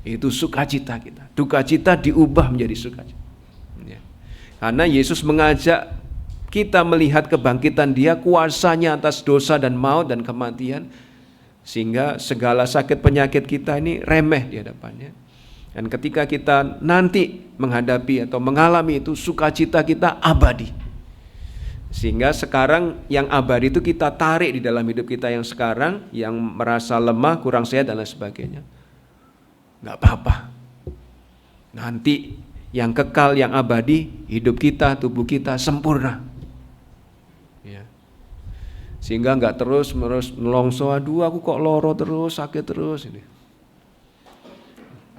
Itu sukacita kita. Duka cita diubah menjadi sukacita ya. Karena Yesus mengajak kita melihat kebangkitan Dia, kuasanya atas dosa dan maut dan kematian, sehingga segala sakit penyakit kita ini remeh di hadapannya. Dan ketika kita nanti menghadapi atau mengalami itu, sukacita kita abadi. Sehingga sekarang yang abadi itu kita tarik di dalam hidup kita yang sekarang, yang merasa lemah, kurang sehat dan lain sebagainya. Gak apa-apa. Nanti yang kekal, yang abadi, hidup kita, tubuh kita sempurna ya. Sehingga gak terus melongso, aduh aku kok loro terus, sakit terus ini.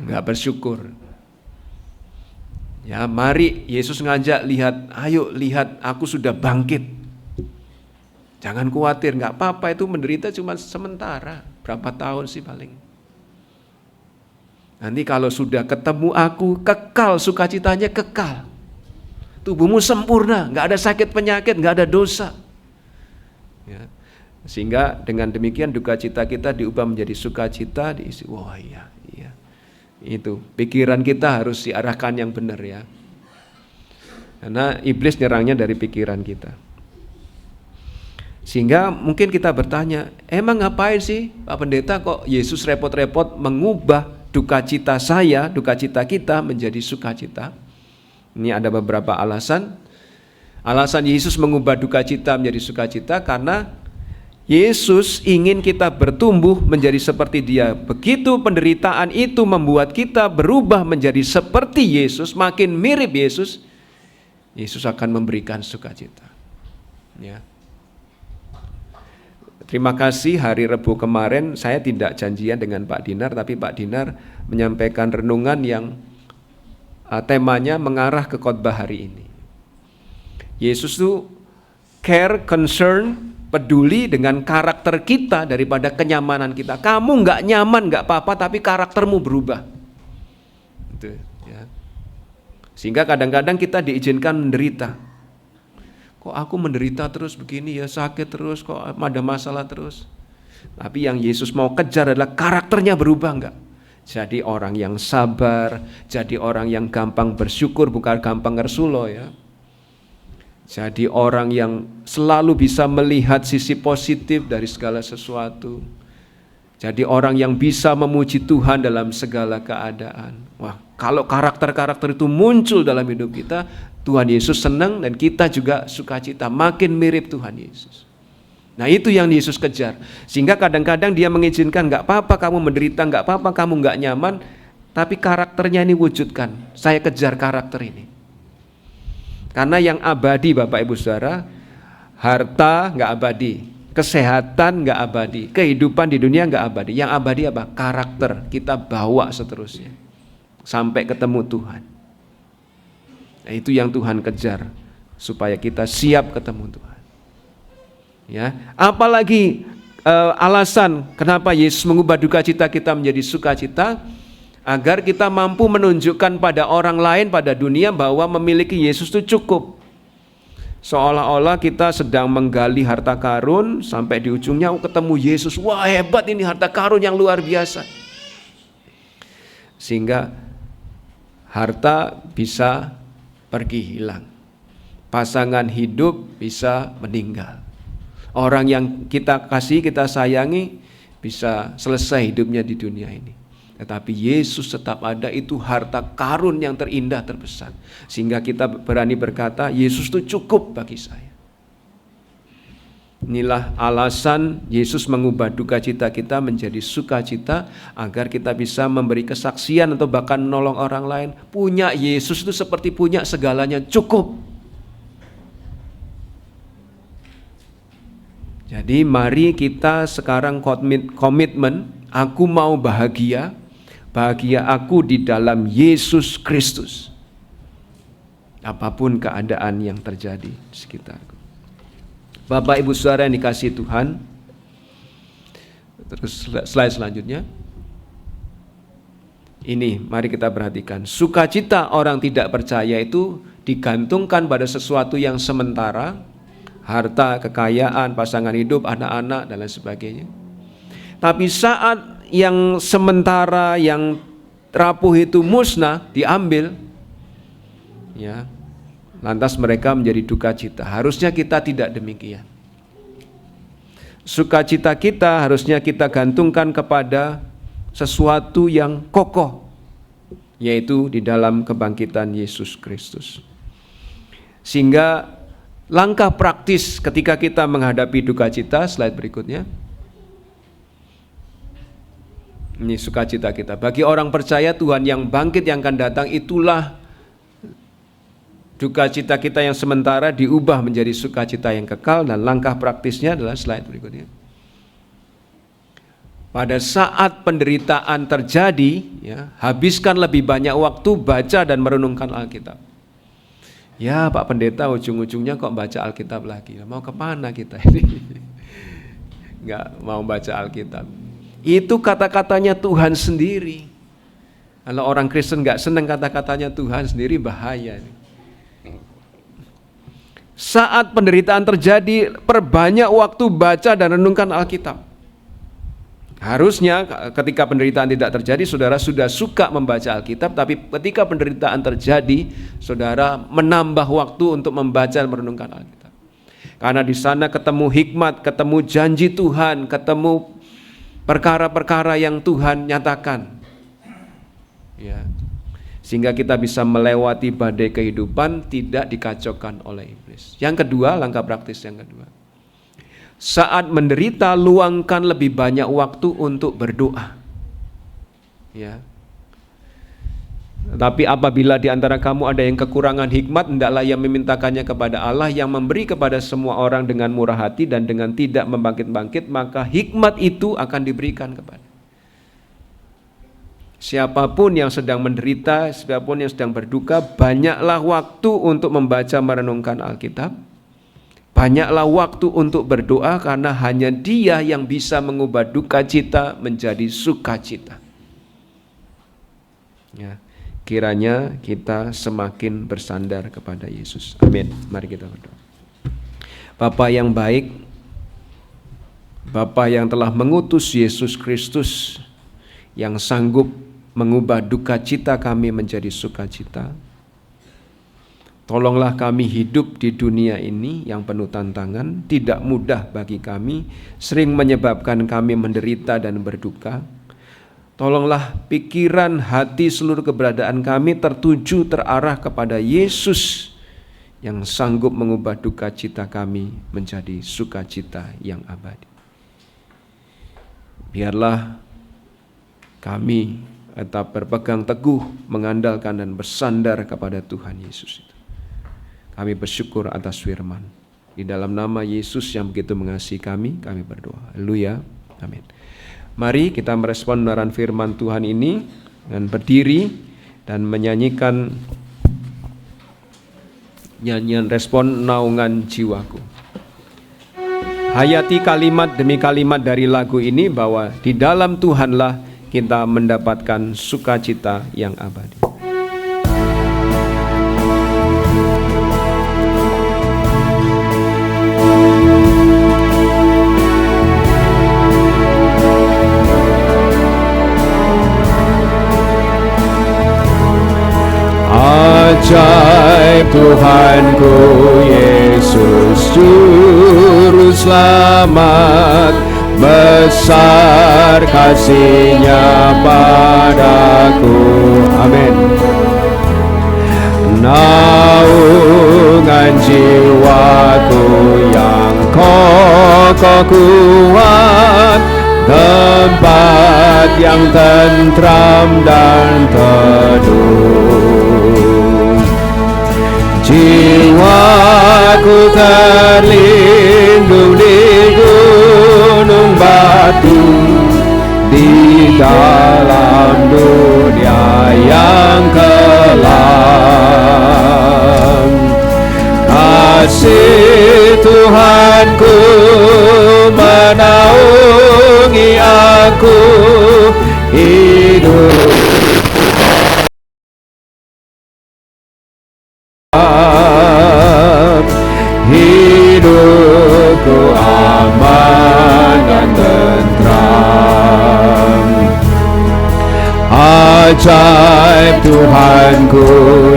Gak bersyukur ya. Mari Yesus ngajak, lihat, ayo lihat aku sudah bangkit. Jangan khawatir, gak apa-apa, itu menderita cuma sementara. Berapa tahun sih paling. Nanti kalau sudah ketemu aku, kekal, sukacitanya kekal. Tubuhmu sempurna, gak ada sakit penyakit, gak ada dosa ya. Sehingga dengan demikian duka cita kita diubah menjadi sukacita, diisi, wah iya. Itu, pikiran kita harus diarahkan yang benar ya. Karena iblis nyerangnya dari pikiran kita. Sehingga mungkin kita bertanya, emang ngapain sih Pak Pendeta kok Yesus repot-repot mengubah duka cita saya, duka cita kita menjadi sukacita? Ini ada beberapa alasan. Alasan Yesus mengubah duka cita menjadi sukacita karena Yesus ingin kita bertumbuh menjadi seperti Dia. Begitu penderitaan itu membuat kita berubah menjadi seperti Yesus, makin mirip Yesus, Yesus akan memberikan sukacita ya. Terima kasih, hari Rabu kemarin saya tidak janjian dengan Pak Dinar, tapi Pak Dinar menyampaikan renungan yang temanya mengarah ke khotbah hari ini. Yesus itu care, concern, peduli dengan karakter kita daripada kenyamanan kita. Kamu nggak nyaman nggak apa-apa, tapi karaktermu berubah. Itu, ya. Sehingga kadang-kadang kita diizinkan menderita. Kok aku menderita terus begini ya, sakit terus, kok ada masalah terus. Tapi yang Yesus mau kejar adalah karakternya berubah enggak? Jadi orang yang sabar, jadi orang yang gampang bersyukur, bukan gampang ngersulo ya. Jadi orang yang selalu bisa melihat sisi positif dari segala sesuatu. Jadi orang yang bisa memuji Tuhan dalam segala keadaan. Wah, kalau karakter-karakter itu muncul dalam hidup kita, Tuhan Yesus senang dan kita juga sukacita, makin mirip Tuhan Yesus. Nah itu yang Yesus kejar. Sehingga kadang-kadang dia mengizinkan, gak apa-apa kamu menderita, gak apa-apa kamu gak nyaman, tapi karakternya ini wujudkan. Saya kejar karakter ini. Karena yang abadi Bapak Ibu Saudara, harta gak abadi, kesehatan gak abadi, kehidupan di dunia gak abadi. Yang abadi apa? Karakter kita bawa seterusnya sampai ketemu Tuhan. Nah, itu yang Tuhan kejar, supaya kita siap ketemu Tuhan. Ya, apalagi alasan kenapa Yesus mengubah duka cita kita menjadi sukacita, agar kita mampu menunjukkan pada orang lain, pada dunia, bahwa memiliki Yesus itu cukup. Seolah-olah kita sedang menggali harta karun, sampai di ujungnya ketemu Yesus, wah hebat ini harta karun yang luar biasa. Sehingga harta bisa pergi hilang, pasangan hidup bisa meninggal, orang yang kita kasih, kita sayangi bisa selesai hidupnya di dunia ini. Tetapi Yesus tetap ada, itu harta karun yang terindah, terbesar. Sehingga kita berani berkata, Yesus itu cukup bagi saya. Inilah alasan Yesus mengubah duka cita kita menjadi sukacita, agar kita bisa memberi kesaksian atau bahkan menolong orang lain. Punya Yesus itu seperti punya segalanya, cukup. Jadi mari kita sekarang komitmen, aku mau bahagia, bahagia aku di dalam Yesus Kristus. Apapun keadaan yang terjadi di sekitarku. Bapak Ibu Saudara yang dikasihi Tuhan, terus slide selanjutnya. Ini mari kita perhatikan, sukacita orang tidak percaya itu digantungkan pada sesuatu yang sementara, harta, kekayaan, pasangan hidup, anak-anak, dan lain sebagainya. Tapi saat yang sementara, yang rapuh itu musnah, diambil, ya, lantas mereka menjadi duka cita. Harusnya kita tidak demikian. Sukacita kita harusnya kita gantungkan kepada sesuatu yang kokoh, yaitu di dalam kebangkitan Yesus Kristus. Sehingga langkah praktis ketika kita menghadapi duka cita, slide berikutnya. Ini sukacita kita. Bagi orang percaya, Tuhan yang bangkit yang akan datang, itulah duka cita kita yang sementara diubah menjadi sukacita yang kekal. Dan langkah praktisnya adalah slide berikutnya. Pada saat penderitaan terjadi, ya, habiskan lebih banyak waktu baca dan merenungkan Alkitab. Ya Pak Pendeta, ujung-ujungnya kok baca Alkitab lagi. Mau kemana kita ini? Nggak mau baca Alkitab. Itu kata-katanya Tuhan sendiri. Kalau orang Kristen nggak senang kata-katanya Tuhan sendiri, bahaya. Saat penderitaan terjadi, perbanyak waktu baca dan renungkan Alkitab. Harusnya ketika penderitaan tidak terjadi, saudara sudah suka membaca Alkitab, tapi ketika penderitaan terjadi, saudara menambah waktu untuk membaca dan merenungkan Alkitab. Karena di sana ketemu hikmat, ketemu janji Tuhan, ketemu perkara-perkara yang Tuhan nyatakan. Ya. Sehingga kita bisa melewati badai kehidupan tidak dikacaukan oleh iblis. Yang kedua, langkah praktis yang kedua. Saat menderita, luangkan lebih banyak waktu untuk berdoa. Ya. Tapi apabila di antara kamu ada yang kekurangan hikmat, hendaklah ia memintakannya kepada Allah yang memberi kepada semua orang dengan murah hati dan dengan tidak membangkit-bangkit, maka hikmat itu akan diberikan kepada. Siapapun yang sedang menderita, siapapun yang sedang berduka, banyaklah waktu untuk membaca merenungkan Alkitab. Banyaklah waktu untuk berdoa, karena hanya Dia yang bisa mengubah duka cita menjadi sukacita. Ya. kiranya kita semakin bersandar kepada Yesus. Amin. Mari kita berdoa. Bapa yang baik, Bapa yang telah mengutus Yesus Kristus yang sanggup mengubah duka cita kami menjadi sukacita. Tolonglah kami hidup di dunia ini yang penuh tantangan, tidak mudah bagi kami, sering menyebabkan kami menderita dan berduka. Tolonglah pikiran, hati, seluruh keberadaan kami tertuju, terarah kepada Yesus yang sanggup mengubah duka cita kami menjadi sukacita yang abadi. Biarlah kami tetap berpegang teguh, mengandalkan dan bersandar kepada Tuhan Yesus itu. Kami bersyukur atas firman. Di dalam nama Yesus yang begitu mengasihi kami berdoa. Haleluya. Amin. Mari kita merespon kebenaran firman Tuhan ini dengan berdiri dan menyanyikan nyanyian respon naungan jiwaku. Hayati kalimat demi kalimat dari lagu ini bahwa di dalam Tuhanlah kita mendapatkan sukacita yang abadi. Ajaib Tuhanku Yesus Juru Selamat, besar kasih-Nya padaku. Amin. Naungan jiwaku yang kokoh kuat, tempat yang tentram dan teduh. Jiwaku terlindung di gunung batu, di dalam dunia yang kelam. Kasih Tuhanku menaungi aku, hidup hidupku aman dan tentram. Ajaib Tuhanku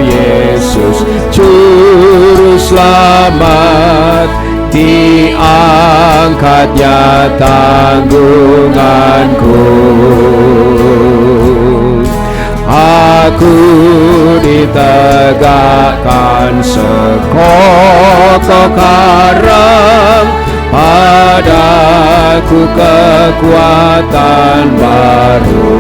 Yesus Juru Selamat, diangkatnya tanggunganku. Aku ditegakkan sekokoh karang, padaku kekuatan baru.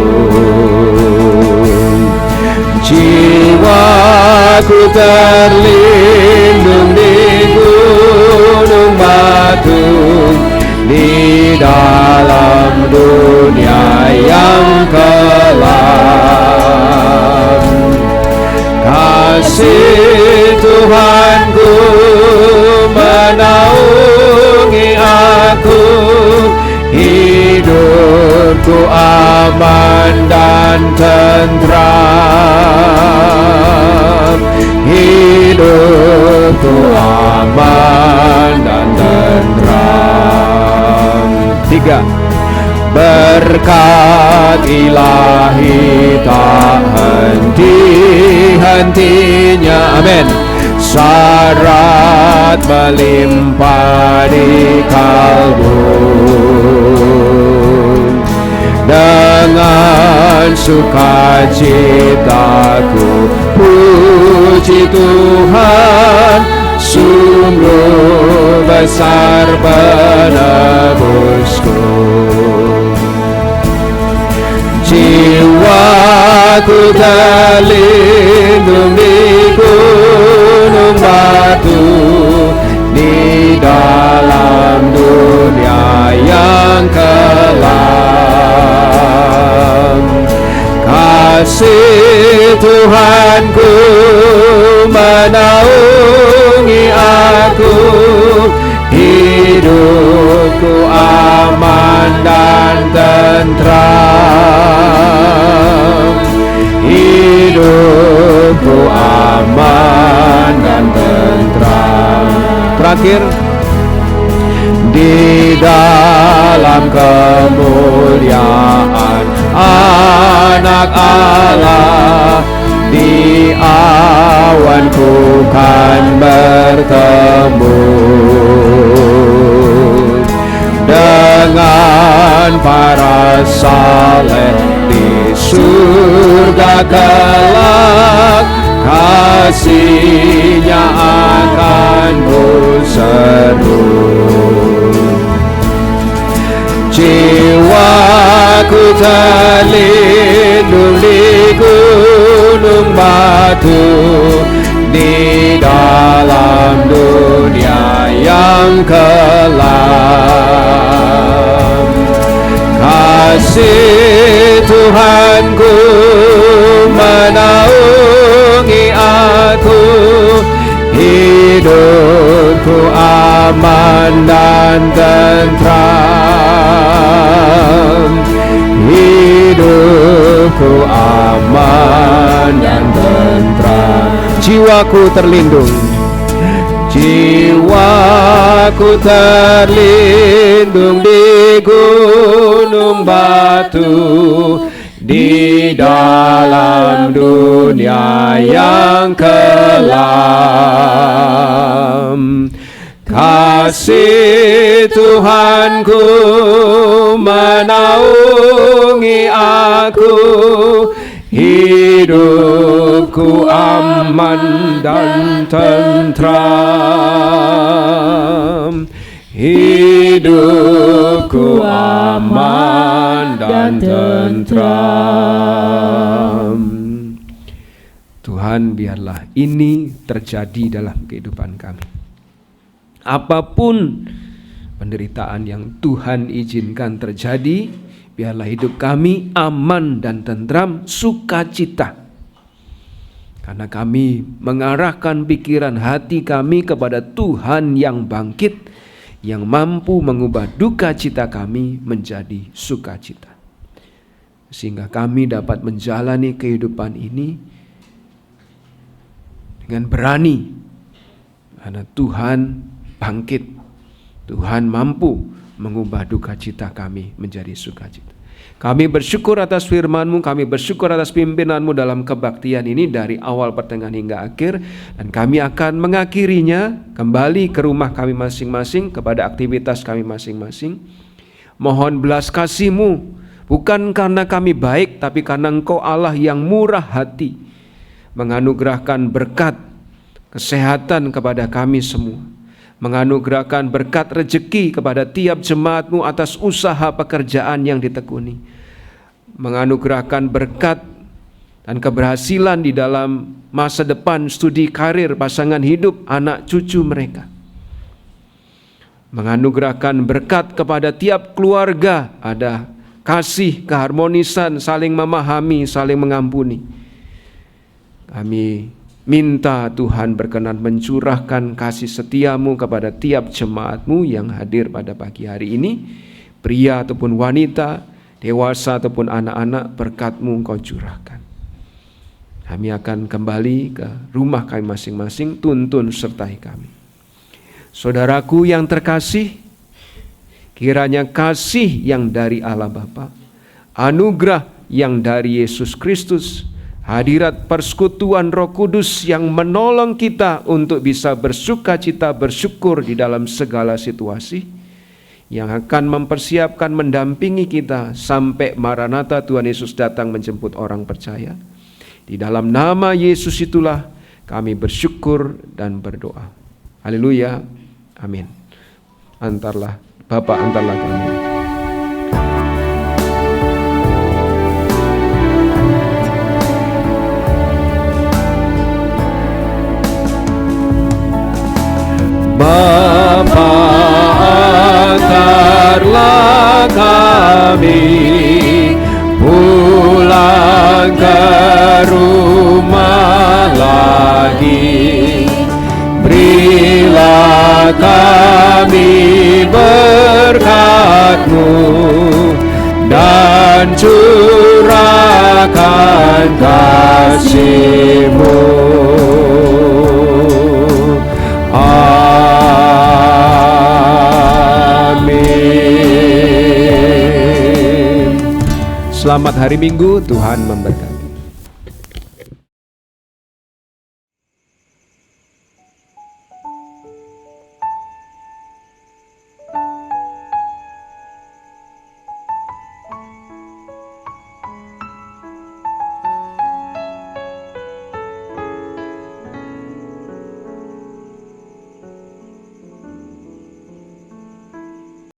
Jiwaku terlindung di gunung batu, di dalam dunia yang kelam. Kasih Tuhanku menaungi aku, hidupku aman dan tentram. Hidupku aman dan tentram. 3. Berkat ilahi tak henti-hentinya, amin, syarat melimpah di kalbu. Dengan sukacitaku puji Tuhan, sungguh besar penebusku. Jiwaku terlindung di gunung batu, di dalam dunia yang kelam. Kasih Tuhanku menaungi aku, hidupku aman dan tentram. Hidup akhir. Di dalam kemuliaan Anak Allah, di awan ku kan bertemu dengan para saleh di surga kelak. Kasih-Nya akan ku seru. Jiwaku terlindung di gunung batu, di dalam dunia yang kelam. Kasih Tuhanku menaungi aku, hidupku aman dan tentram. Hidupku aman dan tentram. Jiwaku terlindung. Jiwaku terlindung di gunung batu, di dalam dunia yang kelam. Kasih Tuhanku menaungi aku, hidupku aman dan tentram. Hidupku aman dan tentram. Tuhan, biarlah ini terjadi dalam kehidupan kami. Apapun penderitaan yang Tuhan izinkan terjadi, biarlah hidup kami aman dan tentram, sukacita. Karena kami mengarahkan pikiran hati kami kepada Tuhan yang bangkit, yang mampu mengubah duka cita kami menjadi sukacita. Sehingga kami dapat menjalani kehidupan ini dengan berani. Karena Tuhan bangkit, Tuhan mampu mengubah duka cita kami menjadi sukacita. Kami bersyukur atas firman-Mu, kami bersyukur atas pimpinan-Mu dalam kebaktian ini dari awal, pertengahan hingga akhir. Dan kami akan mengakhirinya kembali ke rumah kami masing-masing, kepada aktivitas kami masing-masing. Mohon belas kasih-Mu, bukan karena kami baik, tapi karena Engkau Allah yang murah hati, menganugerahkan berkat kesehatan kepada kami semua, menganugerahkan berkat rejeki kepada tiap jemaat-Mu atas usaha pekerjaan yang ditekuni, menganugerahkan berkat dan keberhasilan di dalam masa depan studi karir pasangan hidup anak cucu mereka, menganugerahkan berkat kepada tiap keluarga, ada kasih, keharmonisan, saling memahami, saling mengampuni. Kami minta Tuhan berkenan mencurahkan kasih setia-Mu kepada tiap jemaat-Mu yang hadir pada pagi hari ini, pria ataupun wanita, dewasa ataupun anak-anak, berkat-Mu Engkau curahkan. Kami akan kembali ke rumah kami masing-masing, tuntun sertai kami. Saudaraku yang terkasih, kiranya kasih yang dari Allah Bapa, anugerah yang dari Yesus Kristus, hadirat persekutuan Roh Kudus yang menolong kita untuk bisa bersukacita, bersyukur di dalam segala situasi, yang akan mempersiapkan, mendampingi kita sampai Maranatha Tuhan Yesus datang menjemput orang percaya. Di dalam nama Yesus itulah kami bersyukur dan berdoa. Haleluya. Amin. Antarlah Bapak, antarlah kami. Bapa, antarlah kami pulang ke rumah lagi. Berilah kami berkat-Mu dan curahkan kasih-Mu. Amin. Selamat hari Minggu, Tuhan memberkati.